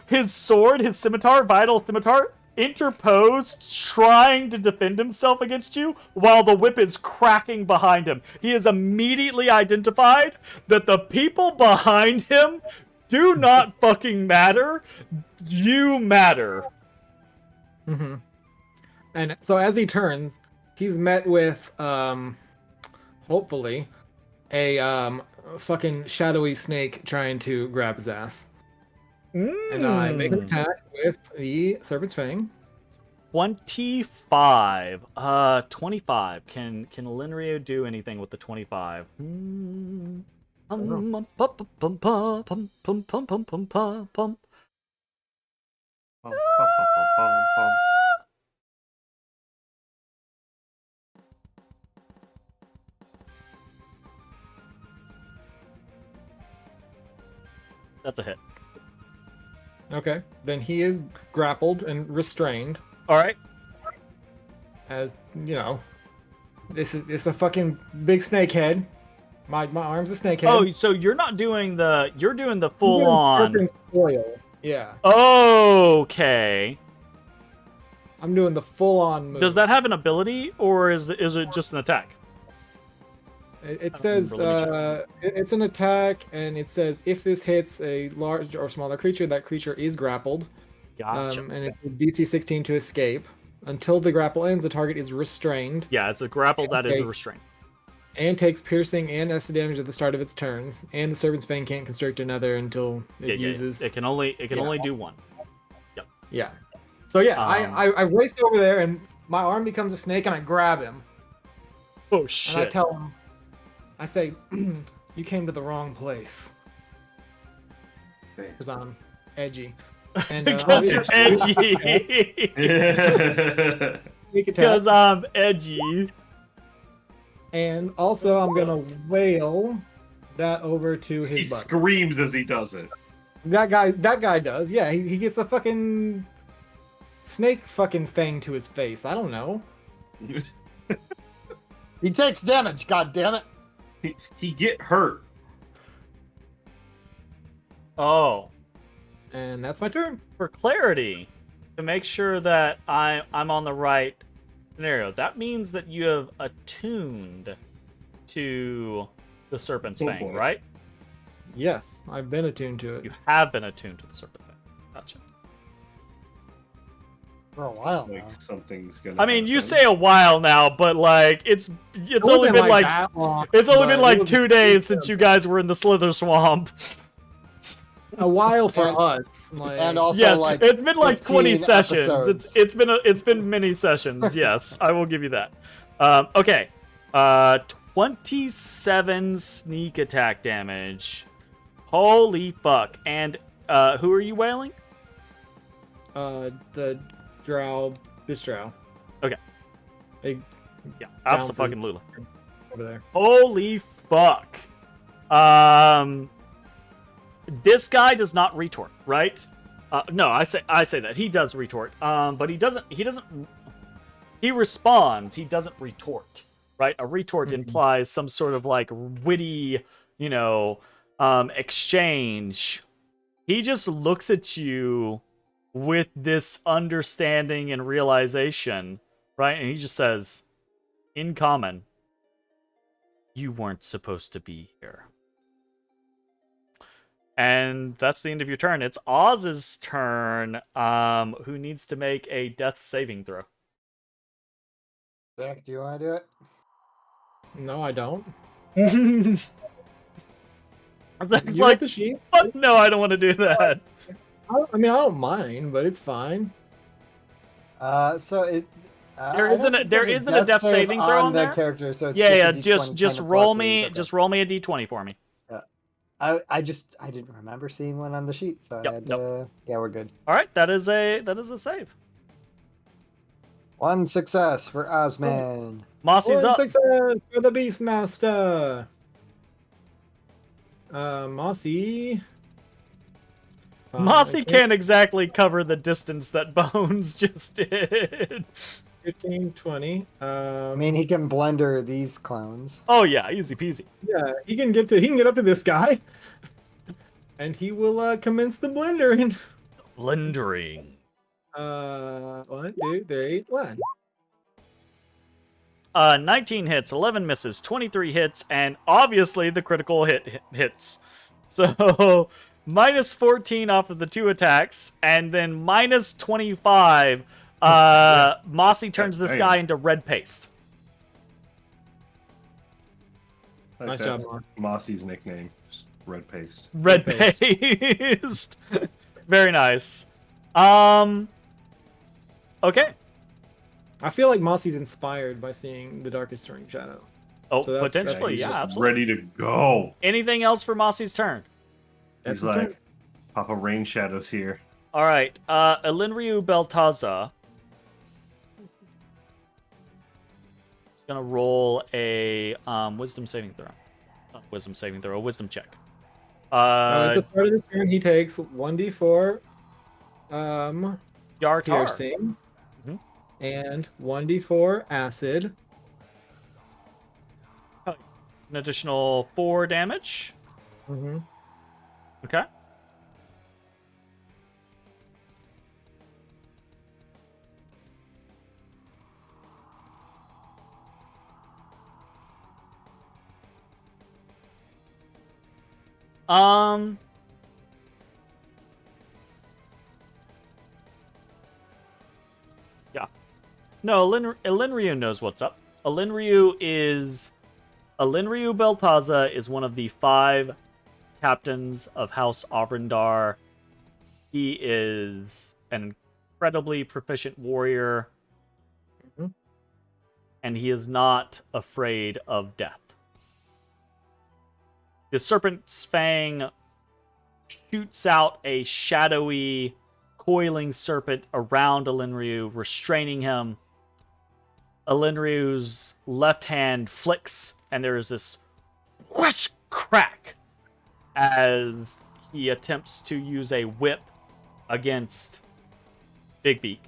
His sword, his scimitar, vital scimitar, interposed, trying to defend himself against you, while the whip is cracking behind him. He has immediately identified that the people behind him do not fucking matter. You matter. Mm-hmm. And so as he turns, he's met with, hopefully, a fucking shadowy snake trying to grab his ass. And I make an attack with the Serpent's Fang. 25. 25. Can Elenrio do anything with the 25? That's a hit. Okay. Then he is grappled and restrained. All right. As, you know, it's a fucking big snake head. My arm's a snake head. Oh, so you're not doing the full on. Serpent's Coil. Yeah. Okay. I'm doing the full on move. Does that have an ability, or is it just an attack? It says it's an attack, and it says if this hits a large or smaller creature, that creature is grappled. Gotcha. And it's a DC 16 to escape. Until the grapple ends, the target is restrained. Yeah, it's a grapple that is a restraint. And takes piercing and acid damage at the start of its turns. And the Serpent's Fang can't constrict another until it uses. It can only do one. Yep. Yeah. So yeah, I race over there, and my arm becomes a snake, and I grab him. Oh shit! And I tell him, I say, "You came to the wrong place." Because I'm edgy. And because you're edgy. Because I'm edgy. And also, I'm gonna wail that over to his. He butt. screams as he does it. That guy does. Yeah, he gets a fucking snake fucking fang to his face. I don't know. He takes damage. God damn it! He get hurt. Oh. And that's my turn. For clarity, to make sure that I'm on the right scenario, that means that you have attuned to the Serpent's Fang, right? Yes, I've been attuned to it. You have been attuned to the Serpent Fang. Gotcha. For a while Like now. something's gonna. I mean, you happen. say a while now, but like it's only been like that long, it's only been but like it was 2 days since you guys were in the Slither Swamp. a while for And- us. Like, And also, Yes, like, it's been like 20 15 sessions. episodes. It's been many sessions. Yes, I will give you that. Okay, 27 sneak attack damage. Holy fuck! And who are you wailing? the drow, this drow. Okay. Big Yeah, Bounces. absolutely. over there. Holy fuck! This guy does not retort, right? No, I say that he does retort. But he doesn't. He responds. He doesn't retort, right? A retort implies some sort of like witty, exchange. He just looks at you with this understanding and realization, right? And he just says, in common, "You weren't supposed to be here." And that's the end of your turn. It's Oz's turn, who needs to make a death saving throw. Zach, do you want to do it? No, I don't. Zach's You like, like the sheep? fuck no, I don't want to do that. I mean, I don't mind, but it's fine. So it. There isn't a death saving throw on the there? character, so it's Yeah, just a D20 just kind of roll pluses. me, Okay. just roll me a d20 for me. I didn't remember seeing one on the sheet, so Yep, I had to. Yeah, we're good. All right, that is a save. One success for Ozman. Mossy's One up. success for the Beastmaster. Mossy. Mossy Okay. can't exactly cover the distance that Bones just did. 15, 20. I mean, he can blender these clowns. Oh yeah, easy peasy. Yeah, he can get up to this guy, and he will commence the blendering. Blendering. 1, 2, 3, 1. 19 hits, 11 misses, 23 hits, and obviously the critical hits. So minus 14 off of the 2 attacks, and then minus 25. Mossy turns this guy into red paste. Like Nice that's job, Mark. Mossy's nickname. Just red paste. Red Red paste. Very nice. Okay. I feel like Mossy's inspired by seeing the Darkest Turning Shadow. Oh, So that's- potentially, He's yeah, just absolutely. ready to go. Anything else for Mossy's turn? That's He's his like, turn. Papa Rain Shadow's here. All right. Elinryu Beltaza is gonna roll a wisdom saving throw. Not wisdom saving throw, a wisdom check. At the start of this turn, he takes 1d4 Yartar. piercing Mhm. and 1d4 acid. An additional 4 damage. Mm-hmm. Okay. Yeah. No, Elinryu knows what's up. Elinryu Beltaza is one of the 5 captains of House Avrindar. He is an incredibly proficient warrior, Mhm. and he is not afraid of death. The Serpent's Fang shoots out a shadowy, coiling serpent around Elinryu, restraining him. Elinryu's left hand flicks, and there is this whoosh crack as he attempts to use a whip against Big Beak.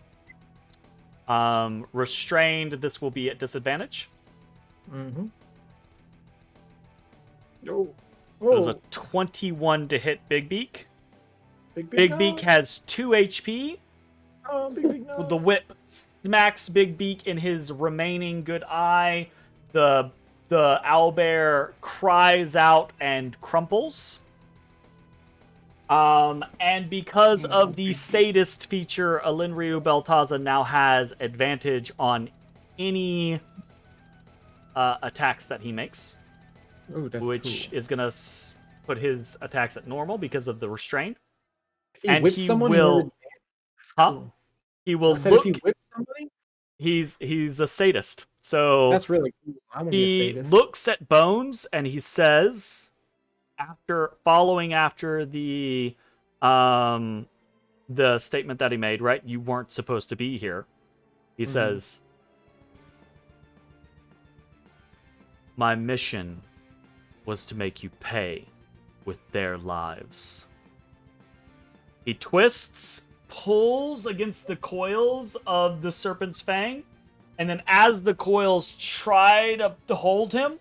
Restrained, this will be at disadvantage. Mm-hmm. Oh. There's a 21 to hit Big Beak. Big Big Beak has 2 HP. Oh, Big Beak, no. The whip smacks Big Beak in his remaining good eye. The owlbear cries out and crumples. And because of the sadist feature, Elinryu Beltaza now has advantage on any attacks that he makes, Ooh, that's which cool. is gonna put his attacks at normal because of the restraint. If he And whips he someone, will, huh? cool. He will I said look. if he whips somebody, He's a sadist, so that's really cool. I want to be a he sadist. looks at Bones and he says, following after the statement that he made, right? You weren't supposed to be here. He Mhm. says, "My mission was to make you pay with their lives." He twists, pulls against the coils of the Serpent's Fang, and then as the coils try to hold him,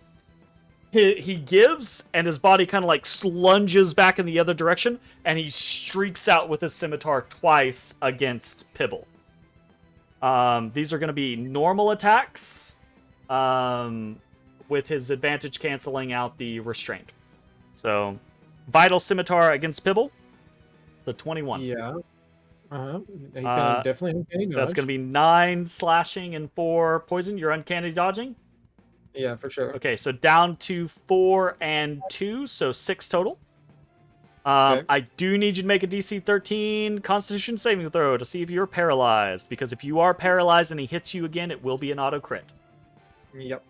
he gives, and his body kind of like slunges back in the other direction, and he streaks out with his scimitar twice against Pibble. These are going to be normal attacks, with his advantage canceling out the restraint. So, Vital Scimitar against Pibble, the 21. Yeah. He's gonna definitely uncanny dodge. That's going to be 9 slashing and 4 poison. You're uncanny dodging? Yeah, for sure. Okay, so down to 4 and 2, so 6 total. Okay. I do need you to make a DC 13 Constitution saving throw to see if you're paralyzed, because if you are paralyzed and he hits you again, it will be an auto crit. Yep.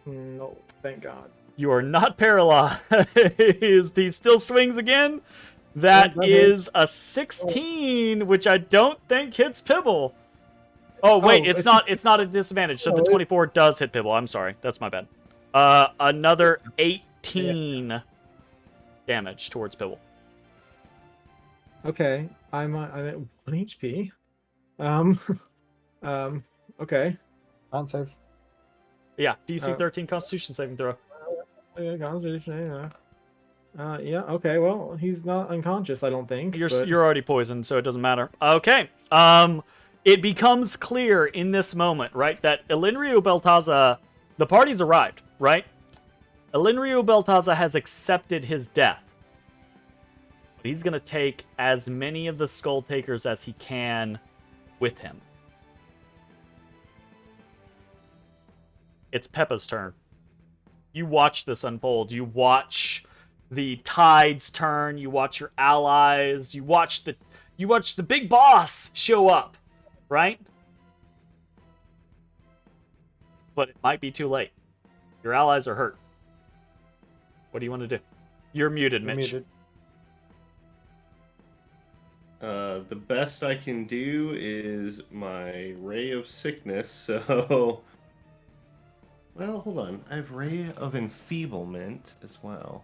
No, thank God. You are not paralyzed. He still swings again. That that is a 16, which I don't think hits Pibble. Oh wait, Oh, it's not a disadvantage. So Oh, the it- 24 does hit Pibble. I'm sorry, that's my bad. Another 18 damage towards Pibble. Okay, I'm at 1 HP. Okay. On save. Yeah, DC Uh, 13 Constitution saving throw. Yeah, Constitution, yeah. Okay. Well, he's not unconscious, I don't think. but- You're already poisoned, so it doesn't matter. Okay. It becomes clear in this moment, right, that Elinrio Beltaza, the party's arrived, right? Elinrio Beltaza has accepted his death. He's gonna take as many of the Skull Takers as he can with him. It's Peppa's turn. You watch this unfold. You watch the tides turn. You watch your allies. You watch the big boss show up, right? But it might be too late. Your allies are hurt. What do you want to do? You're muted, You're Mitch. muted. The best I can do is my Ray of Sickness, so... Well, hold on. I have Ray of Enfeeblement as well.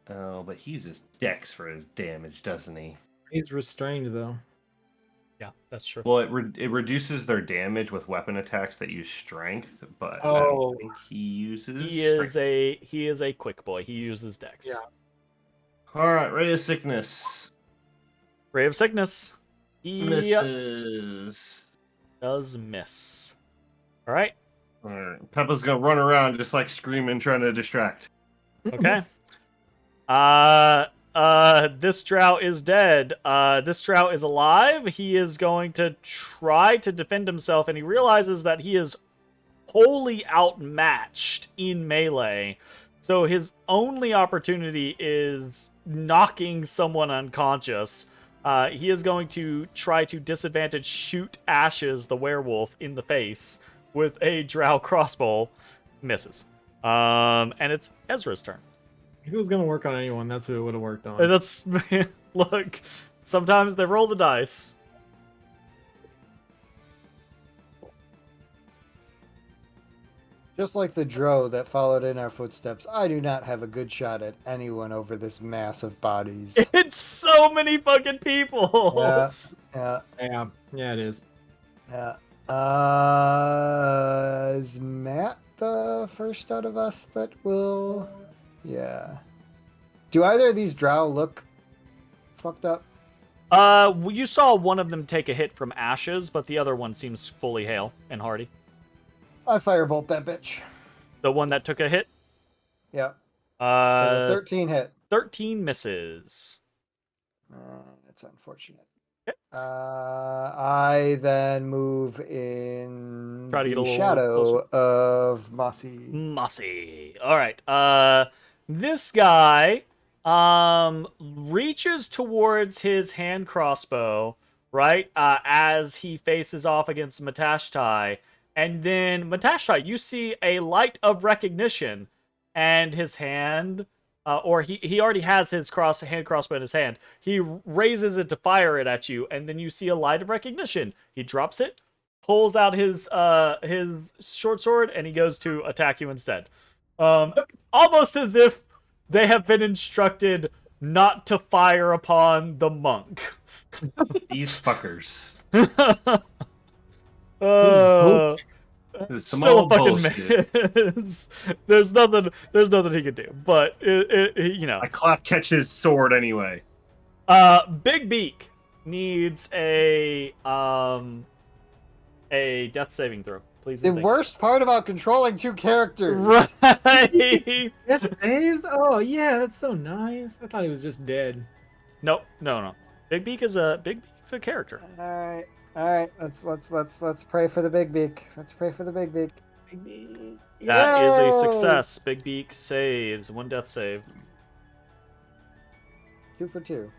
Oh, but he uses Dex for his damage, doesn't he? He's restrained though. Yeah, that's true. Well, it reduces their damage with weapon attacks that use Strength, but I Oh. don't think he uses He is a quick boy. He uses Dex. Yeah. Alright, Ray of Sickness. Ray of Sickness. He Misses. does miss. All right. Alright, Peppa's gonna run around just like screaming, trying to distract. Okay. This drow is dead. This drow is alive. He is going to try to defend himself, and he realizes that he is wholly outmatched in melee. So his only opportunity is knocking someone unconscious. He is going to try to disadvantage shoot Ashes, the werewolf, in the face with a drow crossbow. Misses. And it's Ezra's turn. If it was gonna work on anyone, that's who it would have worked on. And that's look. Sometimes they roll the dice. Just like the drow that followed in our footsteps, I do not have a good shot at anyone over this mass of bodies. It's so many fucking people. Yeah. Yeah, it is. Yeah. Is Matt the first out of us that will... Yeah. Do either of these drow look fucked up? You saw one of them take a hit from Ashes, but the other one seems fully hale and hearty. I firebolt that bitch. The one that took a hit? Yeah. 13 13 hit. misses. That's unfortunate. Okay. I then move in Try to get a the little shadow of Mossy. All right. This guy reaches towards his hand crossbow, right? As he faces off against Matashtai. And then, Matashtai, you see a light of recognition, and his hand, or he already has his hand crossbow in his hand. He raises it to fire it at you, and then you see a light of recognition. He drops it, pulls out his short sword, and he goes to attack you instead. Almost as if they have been instructed not to fire upon the monk. These fuckers. It's some Still a old fucking bullshit. miss. There's nothing he can do. But you know, I clap catch his sword anyway. Big Beak needs a death saving throw, please. The worst part about controlling two characters. Right. Yes, Dave's? Oh yeah, that's so nice. I thought he was just dead. No. Big Beak's a character. All right. Let's pray for the big beak. Let's pray for the big beak. That is a Yay! success. Big Beak saves 1 death save. 2 for 2.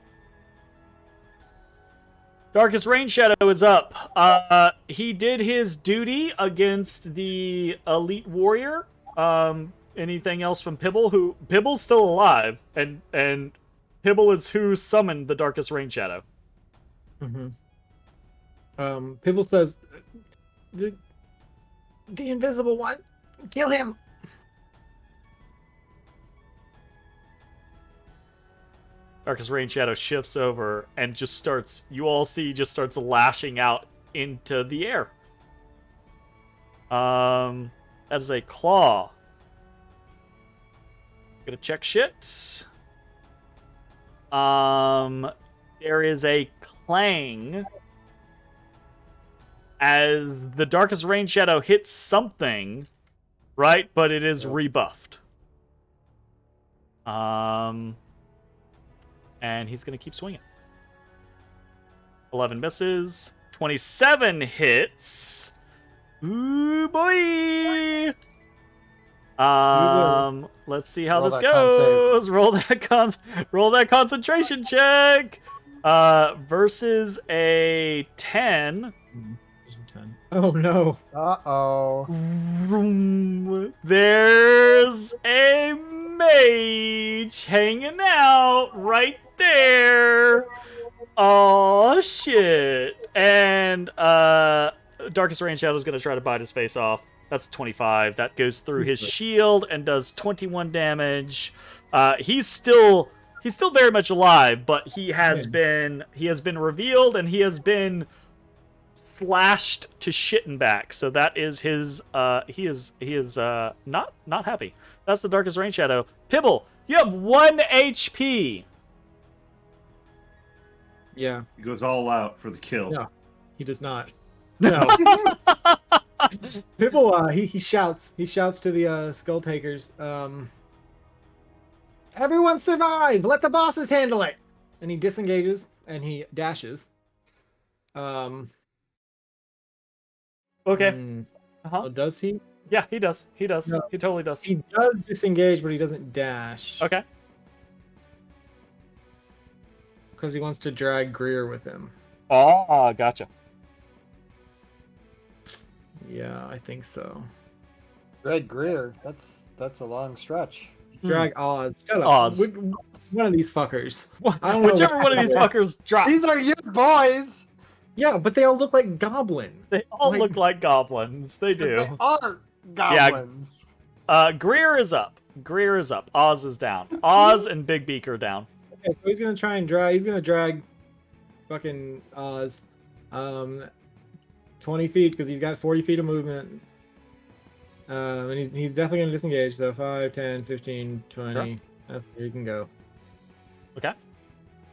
Darkest Rain Shadow is up. He did his duty against the elite warrior. Anything else from Pibble? Pibble's still alive, and Pibble is who summoned the Darkest Rain Shadow. Mm-hmm. Pibble says, the invisible one Kill him. Darkest Rain Shadow shifts over and just starts, you all see, just starts lashing out into the air. That is a claw. Gonna check shit. There is a clang as the Darkest Rain Shadow hits something, right? But it is rebuffed. And he's going to keep swinging. 11 misses. 27 hits. Ooh, boy! Let's see how Roll this that con goes. Roll that concentration check. Versus a 10. Oh no. Uh-oh. There's a mage hanging out right there. Oh shit. And Darkest Rain Shadow is going to try to bite his face off. That's 25. That goes through his shield and does 21 damage. He's still very much alive, but he has been revealed and he has been slashed to shit and back. So that is his he is not happy. That's the Darkest Rain Shadow. Pibble, you have 1 HP. Yeah. He goes all out for the kill. No, he does not. No. Pibble, he shouts. He shouts to the Skull Takers. Everyone survive! Let the bosses handle it! And he disengages and he dashes. Okay. Oh, does he? Yeah, he does. He does. No. He totally does. He does disengage, but he doesn't dash. Okay. Because he wants to drag Greer with him. Oh, gotcha. Yeah, I think so. Red Greer. That's a long stretch. Drag Oz. Shut up. Oz. One of these fuckers. I don't know Whichever which one of these one. fuckers drops. These are your boys. Yeah, but they all look like Goblin. They all like- look like goblins. They 'Cause do. They are goblins. Greer is up. Greer is up. Oz is down. Oz and Big Beak are down. Okay, so he's gonna try and drag. He's gonna drag fucking Oz 20 feet because he's got 40 feet of movement. And he's definitely gonna disengage. So 5, 10, 15, 20. Sure. That's where you can go. Okay.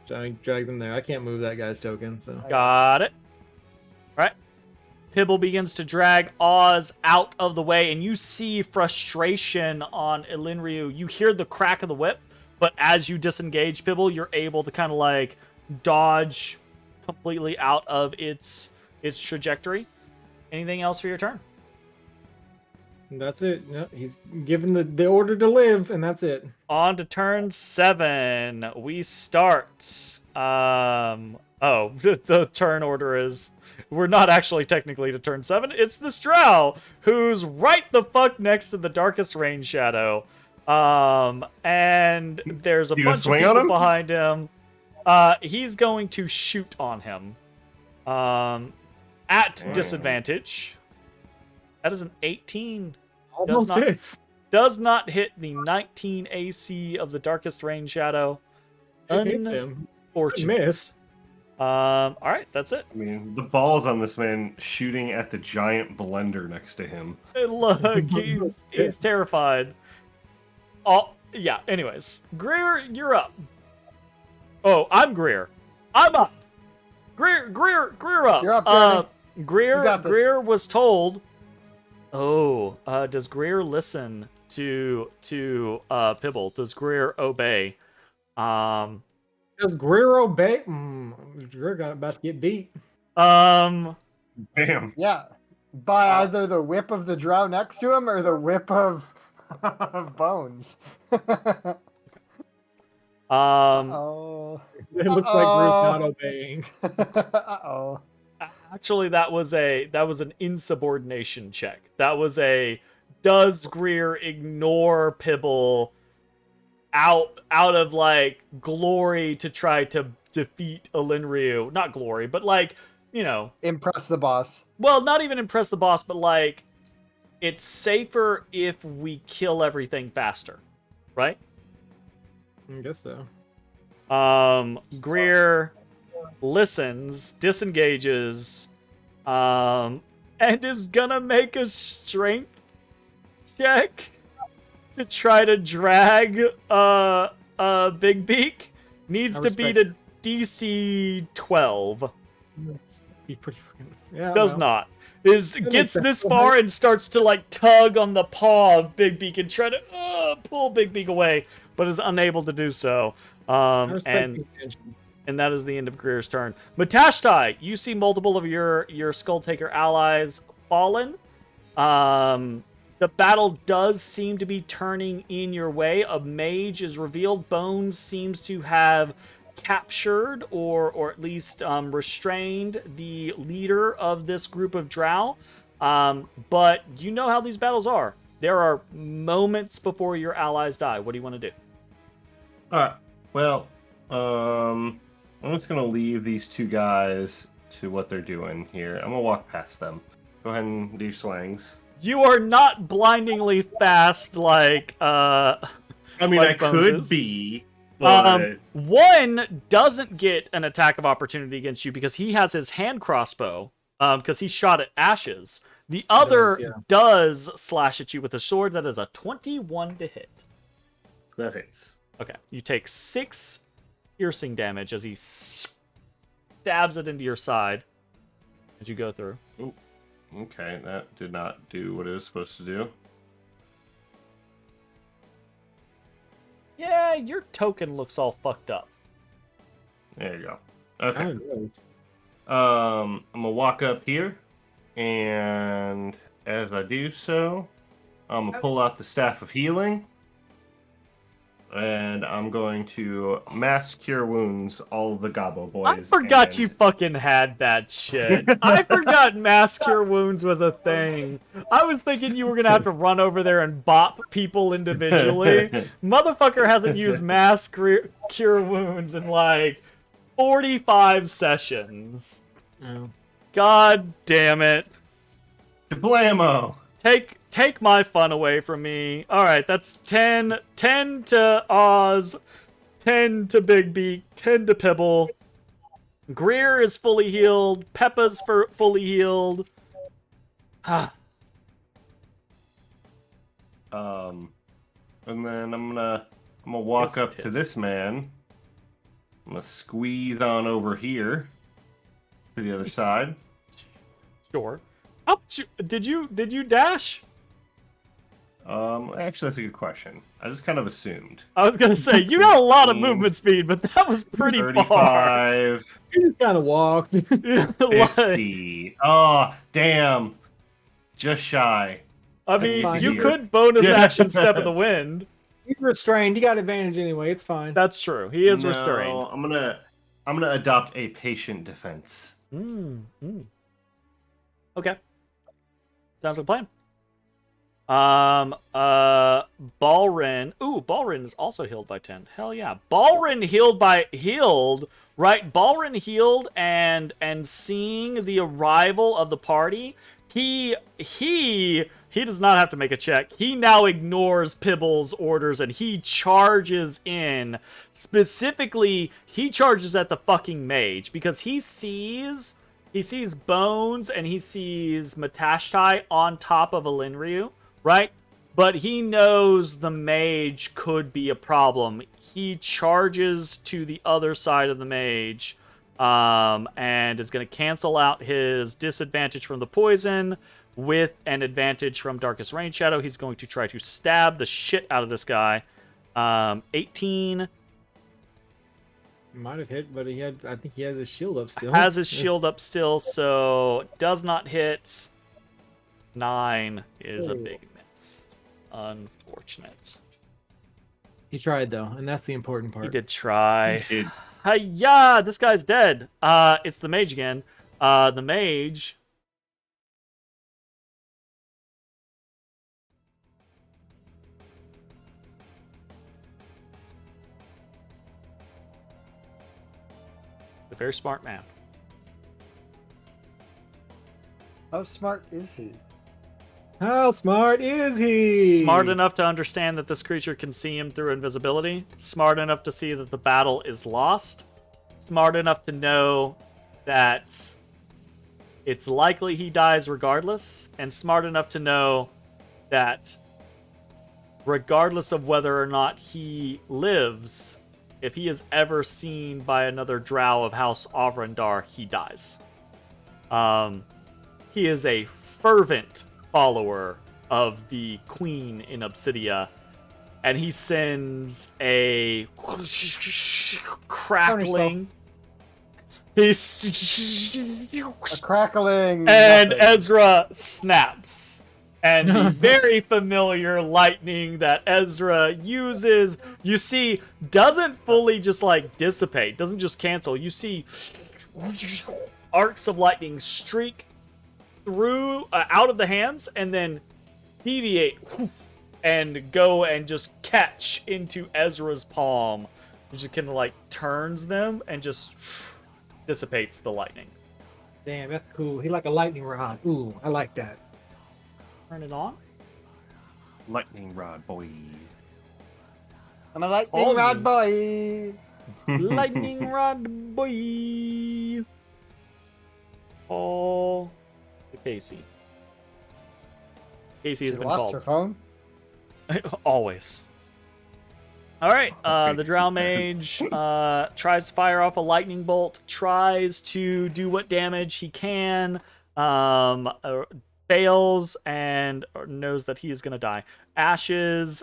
So he drags him there. I can't move that guy's token. So Got it. All right. Pibble begins to drag Oz out of the way, and you see frustration on Elinryu. You hear the crack of the whip, but as you disengage Pibble, you're able to kind of like dodge completely out of its trajectory. Anything else for your turn? that's it. No, he's given the order to live, and that's it. On to turn 7. We start. The turn order is. We're not actually technically to turn 7. It's the Strow, who's right the fuck next to the Darkest Rain Shadow. And there's a You gonna bunch of swing on people him? behind him. He's going to shoot on him. At disadvantage. That is an 18. Almost not- hits. Does not hit the 19 AC of the Darkest Rain Shadow. It hits him. Unfortunate. Missed. All right, that's it. I mean, the balls on this man shooting at the giant blender next to him. Hey, look, he's terrified. Oh, yeah, anyways. Greer, you're up. Oh, I'm Greer. I'm up. Greer up. You're up, Jeremy. You Greer got this. Greer was told. Oh, does Greer listen to Pibble? Does Greer obey? Does Greer obey? Greer got about to get beat. Bam. Yeah. By either the whip of the drow next to him or the whip of Bones. Oh. It looks like Greer's not obeying. Uh-oh. Actually, that was an insubordination check. That was a does Greer ignore Pibble out of like glory to try to defeat Elinryu? Not glory, but like, you know, Impress the boss. well, not even impress the boss, but like it's safer if we kill everything faster, right? I guess so. Greer listens, disengages, and is gonna make a strength check to try to drag Big Beak. Needs to beat a DC 12. Be pretty fucking. Yeah. Does no. not. Gets this far and starts to like tug on the paw of Big Beak and try to pull Big Beak away, but is unable to do so. I respect And the intention. that is the end of Greer's turn. Matashtai, you see multiple of your Skull Taker allies fallen. The battle does seem to be turning in your way. A mage is revealed. Bones seems to have captured or at least restrained the leader of this group of drow. But you know how these battles are. There are moments before your allies die. What do you want to do? All right. Well, I'm just gonna leave these two guys to what they're doing here. I'm gonna walk past them. Go ahead and do swangs. You are not blindingly fast like I mean, like I Bones could is. be, but One doesn't get an attack of opportunity against you because he has his hand crossbow, because he shot at Ashes. The other does slash at you with a sword. That is a 21 to hit. that hits. Okay, you take 6 piercing damage as he stabs it into your side as you go through. Ooh. Okay, that did not do what it was supposed to do. Yeah, your token looks all fucked up. There you go. Okay. Oh, it is. I'm gonna walk up here, and as I do so, I'm gonna pull out the Staff of Healing, and I'm going to mass cure wounds all of the Gobbo boys. I forgot and- you fucking had that shit. I forgot mass cure wounds was a thing. I was thinking you were gonna have to run over there and bop people individually. Motherfucker hasn't used mass cure wounds in like 45 sessions. Oh. God damn it. Blammo! Take my fun away from me. Alright, that's 10 to Oz, 10 to Big Beak, 10 to Pibble. Greer is fully healed. Peppa's fully healed. And then I'm gonna walk Yes, up it to is. this man. I'm gonna squeeze on over here to the other side. Sure. How much did you dash? Actually, that's a good question. I just kind of assumed. I was gonna say you got a lot of movement speed, but that was pretty far. 35, You just kind of walked. 50. Oh, damn. Just shy. I mean, fine. you could bonus Yeah. action Step of the Wind. He's restrained. You got advantage anyway. It's fine. That's true. He is No, restrained. I'm gonna adopt a patient defense. Okay. Sounds like a plan. Balrin. Ooh, Balrin is also healed by 10. Hell yeah. Balrin healed, right? Balrin healed and seeing the arrival of the party, he does not have to make a check. He now ignores Pibble's orders and he charges in. Specifically, he charges at the fucking mage because he sees Bones and he sees Matashtai on top of Elinryu, right? But he knows the mage could be a problem. He charges to the other side of the mage and is going to cancel out his disadvantage from the poison with an advantage from Darkest Rain Shadow. He's going to try to stab the shit out of this guy. 18... Might have hit, but I think he has his shield up still. Has his shield up still, so does not hit. 9 is a big miss. Unfortunate. He tried though, and that's the important part. He did try. It, Hiya! This guy's dead. It's the mage again. The mage. A very smart man. How smart is he? How smart is he? Smart enough to understand that this creature can see him through invisibility. Smart enough to see that the battle is lost. Smart enough to know that it's likely he dies regardless. And smart enough to know that regardless of whether or not he lives, if he is ever seen by another drow of House Avrandar, he dies. He is a fervent follower of the Queen in Obsidia, and he sends a crackling. He's A crackling. and nothing. Ezra snaps. And the very familiar lightning that Ezra uses, you see, doesn't fully just like dissipate, doesn't just cancel. You see arcs of lightning streak through, out of the hands, and then deviate and go and just catch into Ezra's palm. It just kind of like turns them and just dissipates the lightning. Damn, that's cool. He like a lightning rod. Ooh, I like that. Turn it on. Lightning rod, boy. I'm a lightning rod boy. Lightning rod boy. Oh, Casey. Casey has She been lost called. her phone. Always. All right, the Drow Mage tries to fire off a lightning bolt, tries to do what damage he can, fails, and knows that he is going to die. Ashes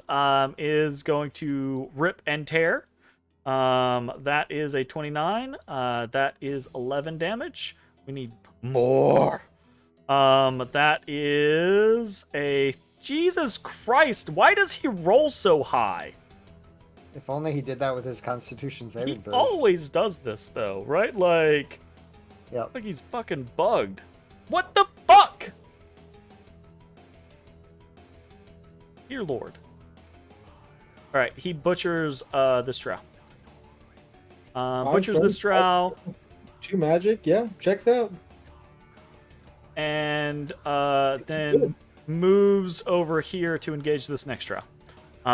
is going to rip and tear. That is a 29. That is 11 damage. We need more. That is a... Jesus Christ, why does he roll so high? If only he did that with his Constitution He saving throws. always does this, though, right? Like, Yep. it's like he's fucking bugged. What the fuck? Dear Lord. Alright, he butchers this drow. Butchers this drow, 2 magic, yeah, checks out. and then moves over here to engage this next drow.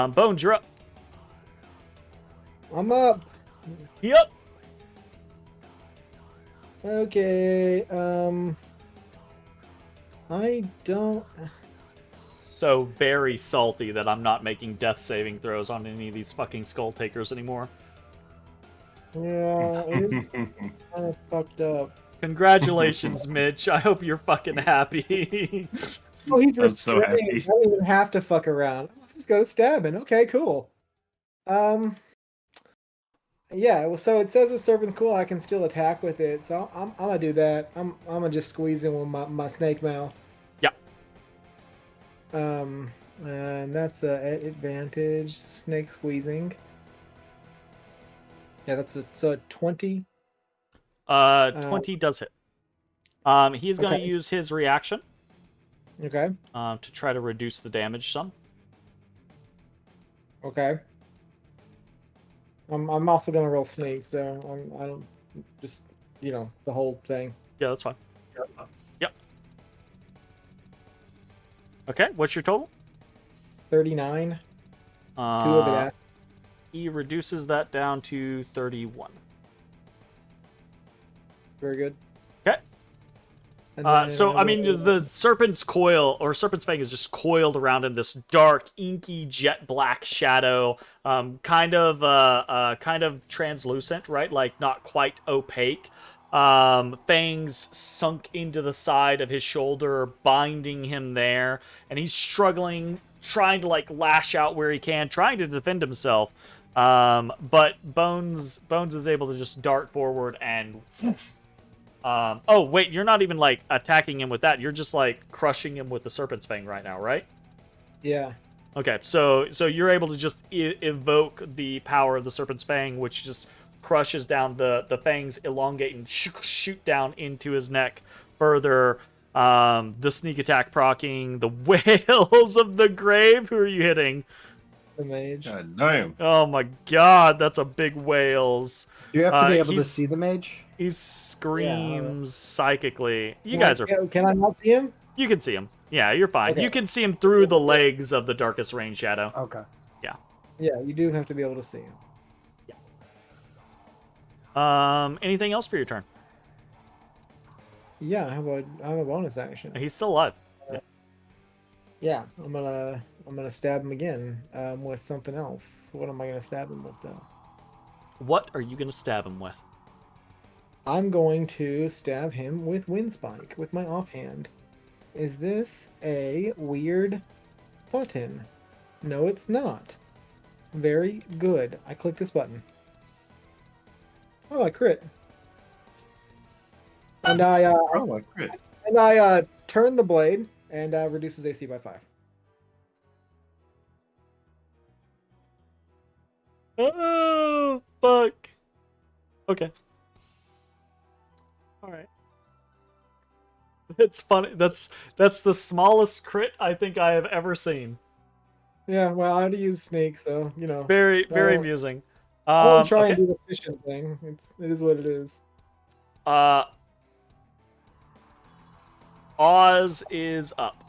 Bones, you're up. I'm up. Yep. Okay, I don't... So very salty that I'm not making death saving throws on any of these fucking skull takers anymore. Yeah, it's kind of fucked up. Congratulations, Mitch. I hope you're fucking happy. Oh, he's I'm so restraining. happy. I don't even have to fuck around. I just go to stabbing. Okay, cool. Yeah. Well, so it says with Serpent's Cool, I can still attack with it. So I'm gonna do that. I'm gonna just squeeze in with my snake mouth. Yep. And that's a advantage. Snake squeezing. Yeah, that's a 20. 20 does hit. He's going to Okay. use his reaction Okay. to try to reduce the damage some. Okay. I'm also gonna roll snake, so I don't just the whole thing. Yeah, that's fine. Yep. Okay, what's your total? 39. 2 of it. He reduces that down to 31. Very good. Okay. And So, then I mean, the Serpent's Coil, or Serpent's Fang, is just coiled around in this dark, inky, jet black shadow, kind of translucent, right? Like, not quite opaque. Fangs sunk into the side of his shoulder, binding him there, and he's struggling, trying to, like, lash out where he can, trying to defend himself. But Bones is able to just dart forward and... oh, wait, you're not even, like, attacking him with that. You're just, like, crushing him with the Serpent's Fang right now, right? Yeah. Okay, so you're able to just evoke the power of the Serpent's Fang, which just crushes down the fangs, elongate, and shoot down into his neck further. The sneak attack proccing the Whales of the Grave. Who are you hitting? The mage. God damn. Oh my god, that's a big Whales. You have to be able to he's- see the mage. He screams psychically. You Well, guys are... Can I not see him? You can see him. Yeah, you're fine. Okay. You can see him through the legs of the darkest rain shadow. Okay. Yeah, you do have to be able to see him. Anything else for your turn? Yeah, how about I have a bonus action? He's still alive. Yeah, I'm gonna stab him again with something else. What am I gonna stab him with though? What are you gonna stab him with? I'm going to stab him with Windspike with my offhand. Is this a weird button? No, it's not. Very good. I click this button. Oh, I crit. And I Oh, a crit. turn the blade and reduces AC by 5. Oh, fuck. Okay. All right. It's funny. That's the smallest crit I think I have ever seen. Yeah, well, I had to use snake, so you know. Very Well, amusing. I won't try Okay. and do the fishing thing. It is what it is. Oz is up.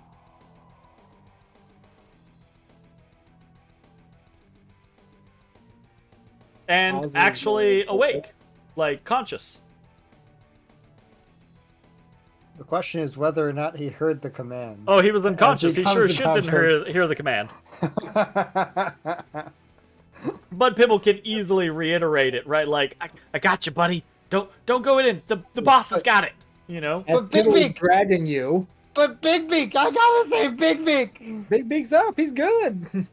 And Oz is actually awake. awake, like conscious. The question is whether or not he heard the command. Oh, he was unconscious. He comes sure to shit didn't hear the command. But Pibble can easily reiterate it, right? Like, I got you, buddy. Don't go in. The boss has got it. You know. As But Big people is Meat- dragging you, But Big Beak, I gotta say Big Beak. Big Beak's up. He's good.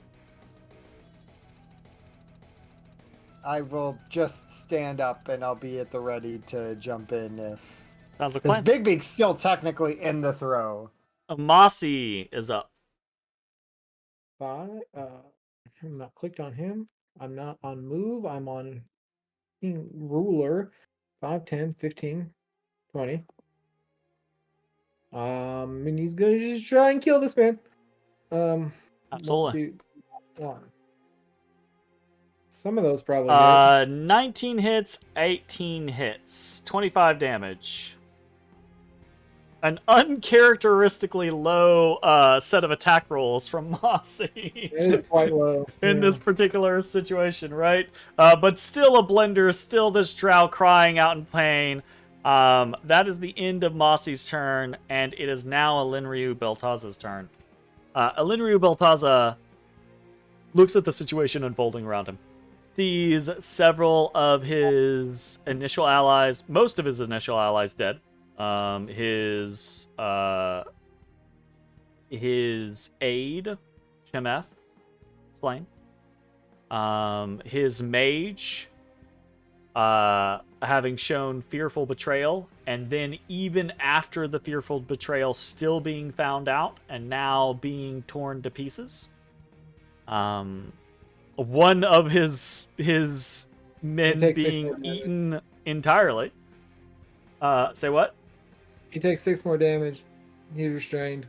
I will just stand up and I'll be at the ready to jump in if. Sounds like a Because plan. Big Beak's still technically in the throw. Mossy is up. I'm not clicked on him. I'm not on move. I'm on ruler. 5, 10, 15, 20. And he's gonna just try and kill this man. Absolutely. One. Some of those probably hit. 19 hits, 18 hits, 25 damage. An uncharacteristically low set of attack rolls from Mossy It is quite low. in Yeah. this particular situation, right? But still a blender, still this drow crying out in pain. That is the end of Mossy's turn, and it is now Elinryu Beltaza's turn. Elinryu Beltaza looks at the situation unfolding around him. Sees several of his initial allies, most of his initial allies dead. His aide, Chemeth, slain. His mage, having shown fearful betrayal, and then even after the fearful betrayal still being found out and now being torn to pieces. One of his men Take 6 being more damage. eaten entirely. Say what? He takes 6 more damage. He's restrained.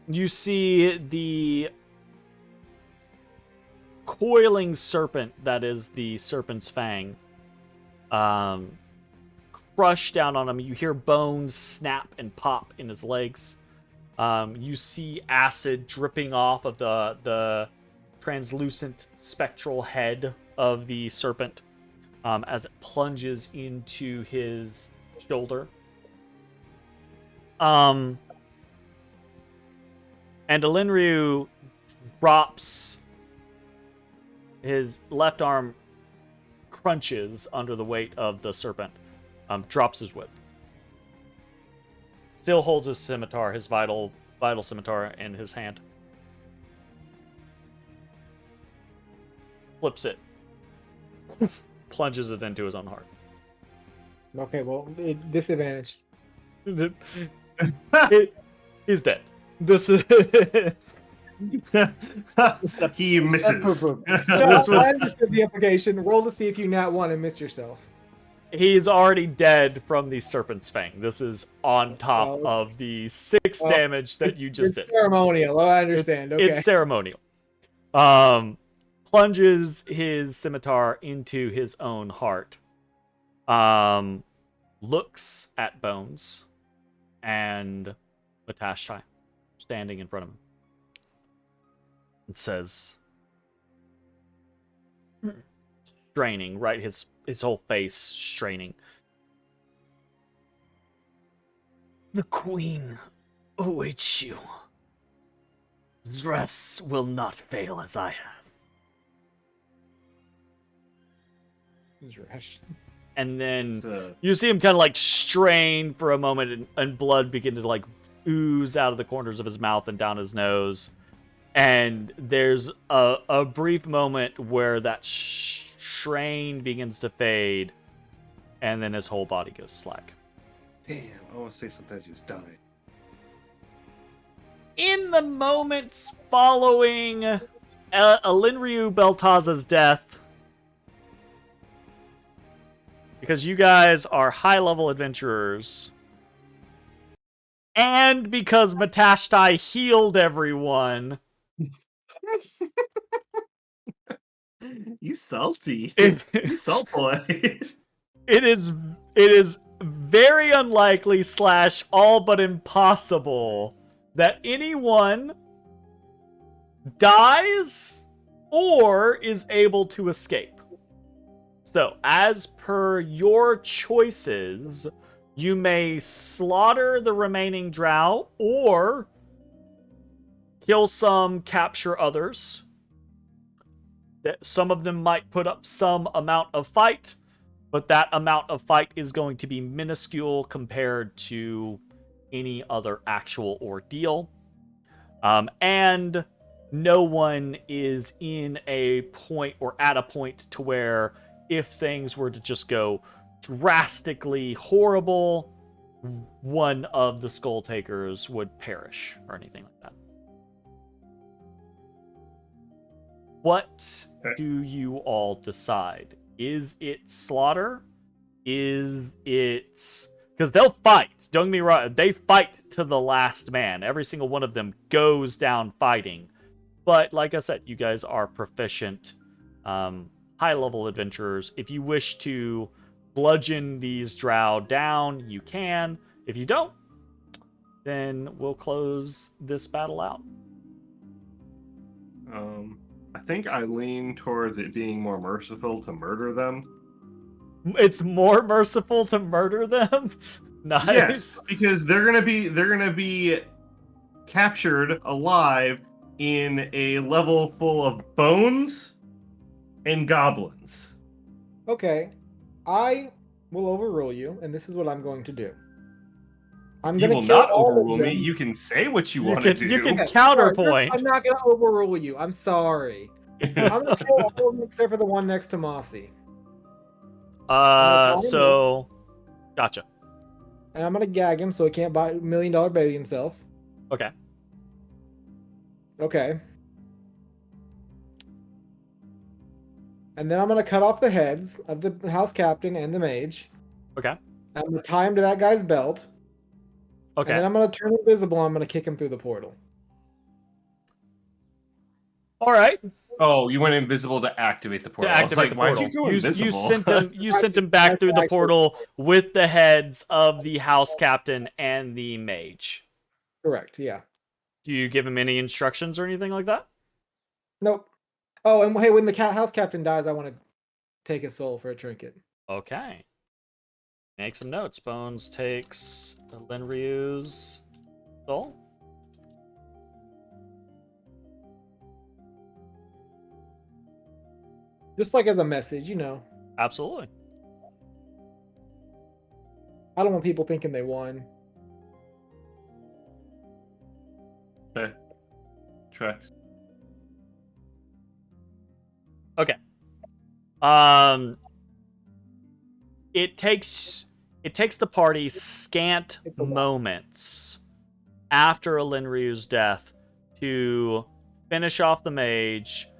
You see the coiling serpent that is the serpent's fang crush down on him. You hear bones snap and pop in his legs. You see acid dripping off of the translucent spectral head of the serpent as it plunges into his shoulder. And Elinryu drops his left arm, crunches under the weight of the serpent, drops his whip. Still holds his scimitar, his vital scimitar, in his hand. Flips it. Plunges it into his own heart. Okay, well, disadvantage. He's dead. This is... He misses. Poop. This was- I understood the implication. Roll to see if you nat 1 and miss yourself. He's already dead from the serpent's fang. This is on top of the 6 damage that you just It's did. ceremonial. Oh, I understand. Okay. It's ceremonial. Plunges his scimitar into his own heart. looks at Bones and Matashtai standing in front of him and says, straining, right? His whole face straining. The Queen awaits you. Ezrah will not fail as I have. And then you see him kind of like strain for a moment, and blood begin to like ooze out of the corners of his mouth and down his nose. And there's a brief moment where that strain begins to fade, and then his whole body goes slack. Damn, I want to say sometimes you just die. In the moments following Alinryu Beltaza's death, because you guys are high-level adventurers, and because Matashtai healed everyone, You salty. it, You salt boy. it is very unlikely / all but impossible that anyone dies or is able to escape. So, as per your choices, you may slaughter the remaining drow or kill some, capture others. Some of them might put up some amount of fight, but that amount of fight is going to be minuscule compared to any other actual ordeal. And no one is in a point or at a point to where if things were to just go drastically horrible, one of the Skull Takers would perish or anything like that. What do you all decide? Is it slaughter? Is it... Because they'll fight. Don't get me wrong. They fight to the last man. Every single one of them goes down fighting. But like I said, you guys are proficient, high-level adventurers. If you wish to bludgeon these drow down, you can. If you don't, then we'll close this battle out. I think I lean towards it being more merciful to murder them. It's more merciful to murder them? Nice. Yes, because they're gonna be captured alive in a level full of bones and goblins. Okay, I will overrule you, and this is what I'm going to do. I'm You going will to kill not all overrule of me. them. You can say what you You want to can- do. you can Okay, counterpoint. I'm not going to overrule you. I'm sorry. I'm going to kill all of them except for the one next to Mossy. So... Gotcha. And I'm going to gag him so he can't buy $1 million baby himself. Okay. Okay. And then I'm going to cut off the heads of the house captain and the mage. Okay. I'm going to tie him to that guy's belt. Okay. And then I'm going to turn invisible and I'm going to kick him through the portal. All right. Oh, you went invisible to activate the portal. To activate the Why'd portal. you go invisible? You sent him back through the portal with the heads of the house captain and the mage. Correct, yeah. Do you give him any instructions or anything like that? Nope. Oh, and hey, when the house captain dies, I want to take his soul for a trinket. Okay. Make some notes. Bones takes Linryu's soul. Just like as a message, you know. Absolutely. I don't want people thinking they won. Okay. Tracks. Okay. It takes the party scant moments after Alinryu's death to finish off the mage,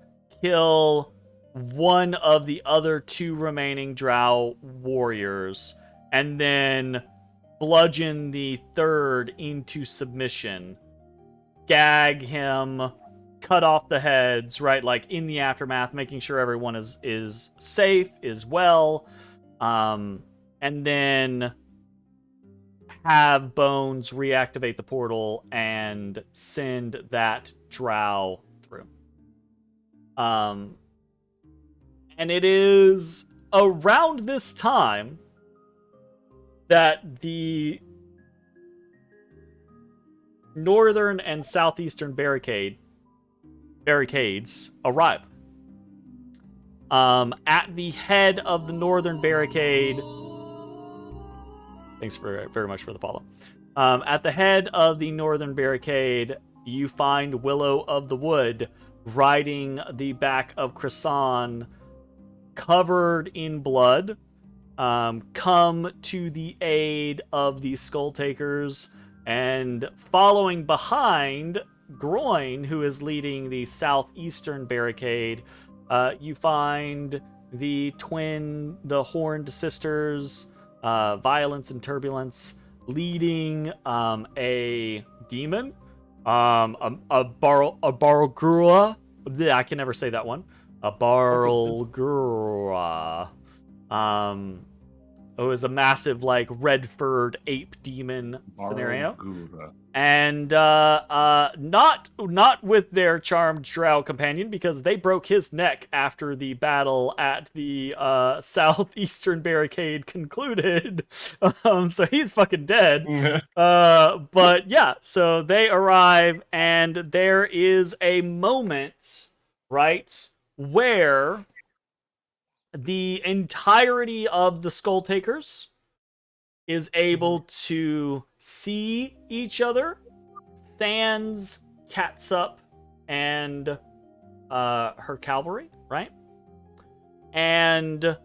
kill one of the other two remaining drow warriors, and then bludgeon the third into submission, gag him, cut off the heads, right? Like in the aftermath, making sure everyone is safe, is well, and then have Bones reactivate the portal and send that drow through. And it is around this time that the northern and southeastern barricades arrive. At the head of the northern barricade, thanks very much for the follow. At the head of the northern barricade, you find Willow of the Wood riding the back of Krasan, covered in blood, come to the aid of the Skull Takers, and following behind Groin, who is leading the southeastern barricade, you find the horned sisters, Violence and Turbulence, leading a demon, a Barlgrua. I can never say that one. A Barlgrua. It was a massive, like, red-furred ape demon scenario. And not with their charmed drow companion, because they broke his neck after the battle at the southeastern barricade concluded. So he's fucking dead. But yeah, so they arrive, and there is a moment, right, where the entirety of the Skull Takers is able to see each other, sans Catsup and her cavalry, right? And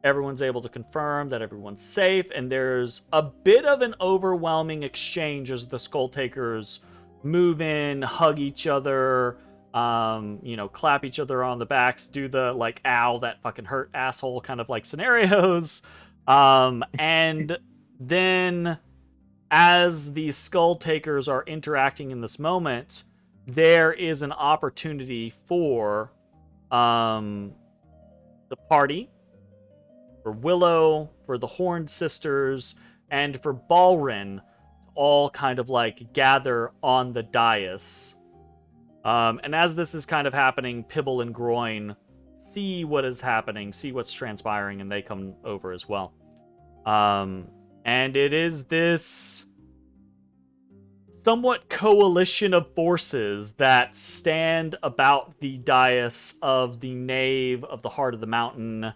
everyone's able to confirm that everyone's safe, and there's a bit of an overwhelming exchange as the Skull Takers move in, hug each other, clap each other on the backs, do the, like, ow, that fucking hurt asshole kind of, like, scenarios. And then as the Skull Takers are interacting in this moment, there is an opportunity for the party, for Willow, for the Horned Sisters, and for Balrin to all kind of, like, gather on the dais. And as this is kind of happening, Pibble and Groin see what is happening, see what's transpiring, and they come over as well. And it is this somewhat coalition of forces that stand about the dais of the nave of the Heart of the Mountain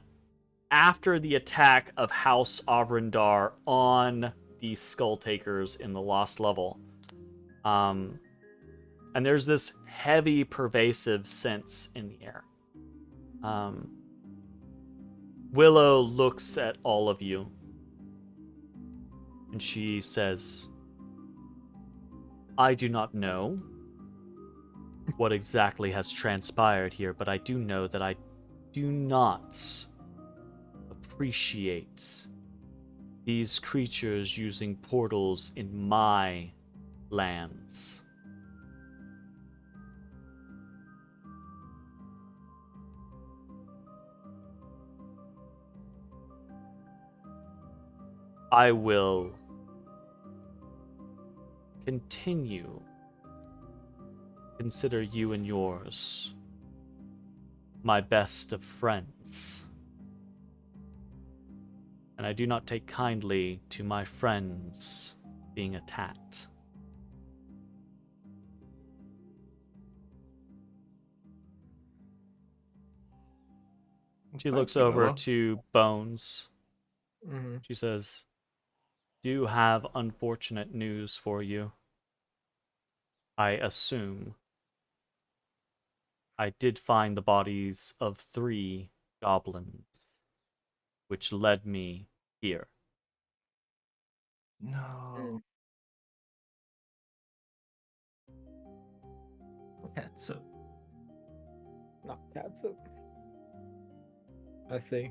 after the attack of House Avrindar on the Skull Takers in the Lost Level. And there's this heavy, pervasive sense in the air. Willow looks at all of you, and she says, I do not know what exactly has transpired here, but I do know that I do not appreciate these creatures using portals in my lands. I will continue consider you and yours my best of friends. And I do not take kindly to my friends being attacked. She looks over to Bones. Mm-hmm. She says, do have unfortunate news for you. I assume I did find the bodies of 3 goblins, which led me here. No. Catsup. Not Catsup. I see.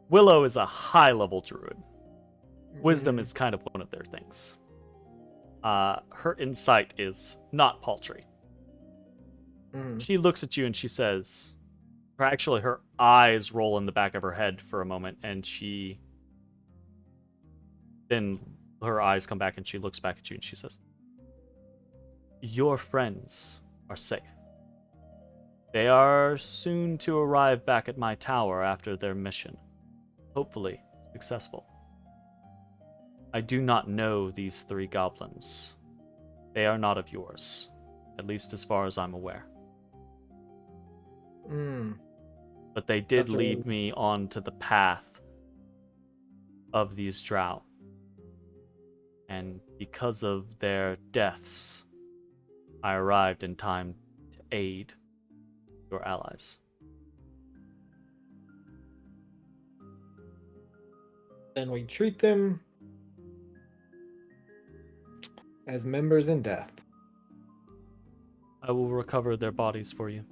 Willow is a high-level druid. Wisdom is kind of one of their things. Her insight is not paltry. She looks at you and she says, Actually, her eyes roll in the back of her head for a moment, and then her eyes come back and she looks back at you and she says, "Your friends are safe. They are soon to arrive back at my tower after their mission. Hopefully successful. I do not know these 3 goblins. They are not of yours, at least as far as I'm aware. But they did lead me onto the path of these drow. And because of their deaths, I arrived in time to aid your allies." Then we treat them as members in death. I will recover their bodies for you.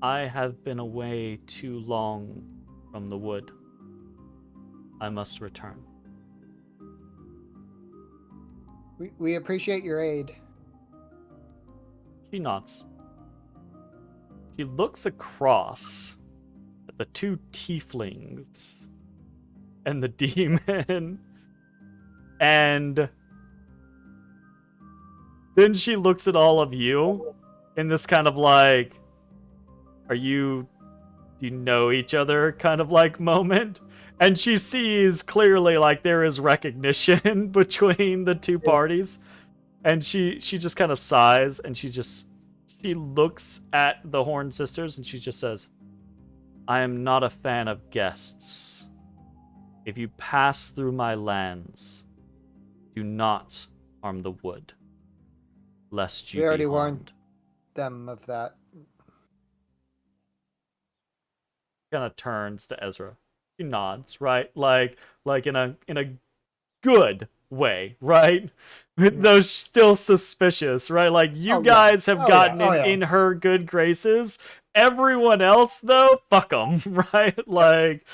I have been away too long from the wood. I must return. We appreciate your aid. She nods. She looks across at the 2 tieflings and the demon, and then she looks at all of you in this kind of like, do you know each other kind of like moment? And she sees clearly like there is recognition between the 2 parties. And she just kind of sighs, and she looks at the Horn Sisters and she just says, "I am not a fan of guests. If you pass through my lands, do not harm the wood, lest you be harmed." We already warned them of that. Kind of turns to Ezra. She nods, right? Like in a good way, right? Though still suspicious, right? Like you guys have gotten in her good graces. Everyone else, though, fuck them, right? Like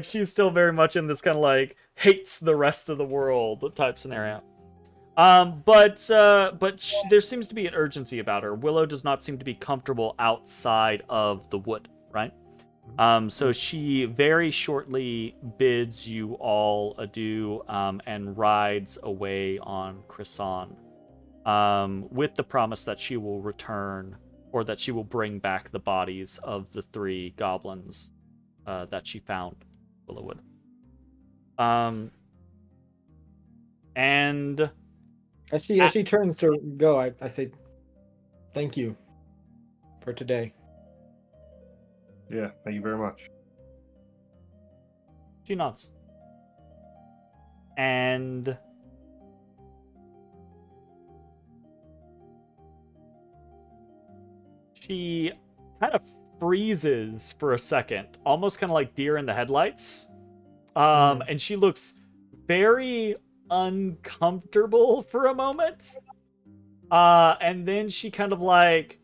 she's still very much in this kind of like hates the rest of the world type scenario. But there seems to be an urgency about her. Willow does not seem to be comfortable outside of the wood, right? So she very shortly bids you all adieu, and rides away on Chryson, with the promise that she will return, or that she will bring back the bodies of the 3 goblins that she found in Willowwood. And as she turns to go, I say, "Thank you for today." Yeah, thank you very much. she nods. And she kind of freezes for a second, almost kind of like deer in the headlights. And she looks very uncomfortable for a moment. And then she kind of like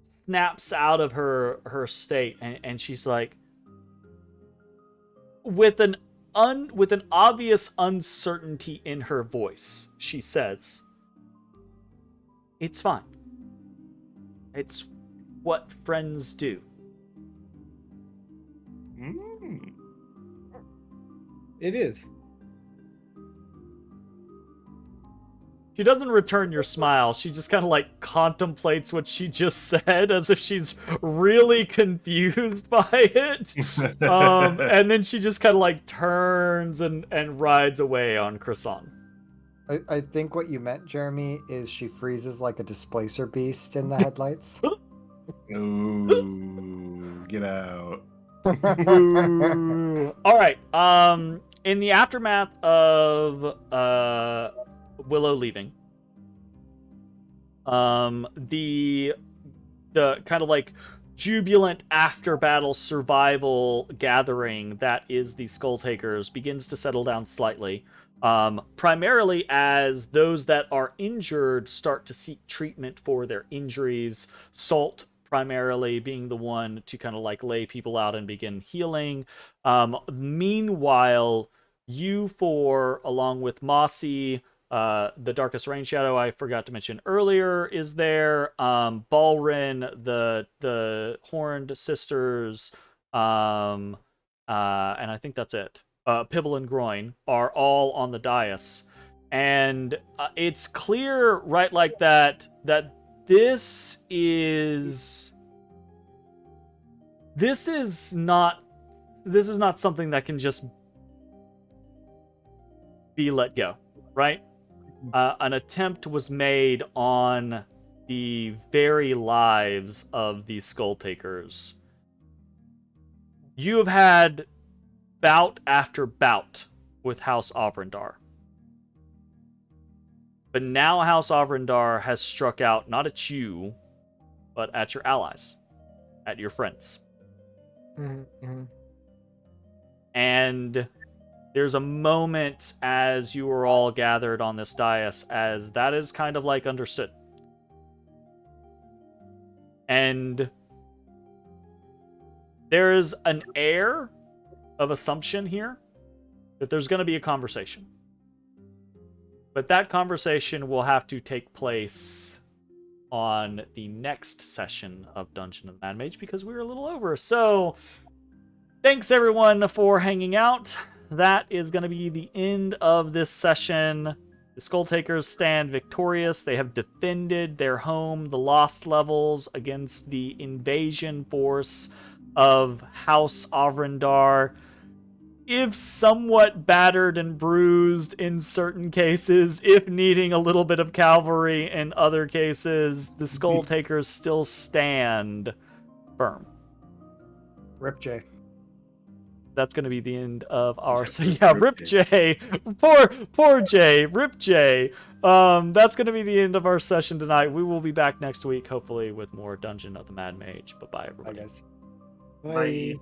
snaps out of her state, and she's like, with an obvious uncertainty in her voice, she says, "It's fine. It's what friends do." It is. She doesn't return your smile. She just kind of like contemplates what she just said as if she's really confused by it. And then she just kind of like turns and rides away on Chryson. I think what you meant, Jeremy, is she freezes like a displacer beast in the headlights. Ooh, get out. All right. In the aftermath of Willow leaving, the kind of like jubilant after battle survival gathering that is the Skull Takers begins to settle down slightly, primarily as those that are injured start to seek treatment for their injuries. Salt primarily being the one to kind of like lay people out and begin healing. Meanwhile, you four, along with Mossy, The Darkest Rain Shadow I forgot to mention earlier is there. Balrin, the Horned Sisters, and I think that's it. Pibble and Groin are all on the dais. And it's clear right like that this is not something that can just be let go, right? An attempt was made on the very lives of these Skull Takers. You have had bout after bout with House Ovrindar. But now House Ovrindar has struck out not at you, but at your allies, at your friends. Mm-hmm. And there's a moment as you are all gathered on this dais as that is kind of like understood. And there is an air of assumption here that there's going to be a conversation. But that conversation will have to take place on the next session of Dungeon of the Mad Mage because we're a little over. So, thanks everyone for hanging out. That is going to be the end of this session. The Skull Takers stand victorious. They have defended their home, the Lost Levels, against the invasion force of House Ovrindar. If somewhat battered and bruised in certain cases, if needing a little bit of cavalry in other cases, the Skull Takers still stand firm. Rip J. That's going to be the end of our... So yeah, Rip J. Poor J. Rip J. That's going to be the end of our session tonight. We will be back next week, hopefully, with more Dungeon of the Mad Mage. Bye-bye, everybody. Bye, guys. Bye.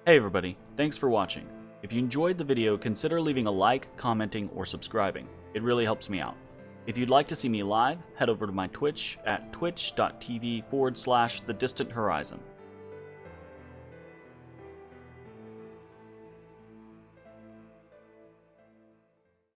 Hey everybody, thanks for watching. If you enjoyed the video, consider leaving a like, commenting, or subscribing. It really helps me out. If you'd like to see me live, head over to my Twitch at twitch.tv/thedistanthorizon.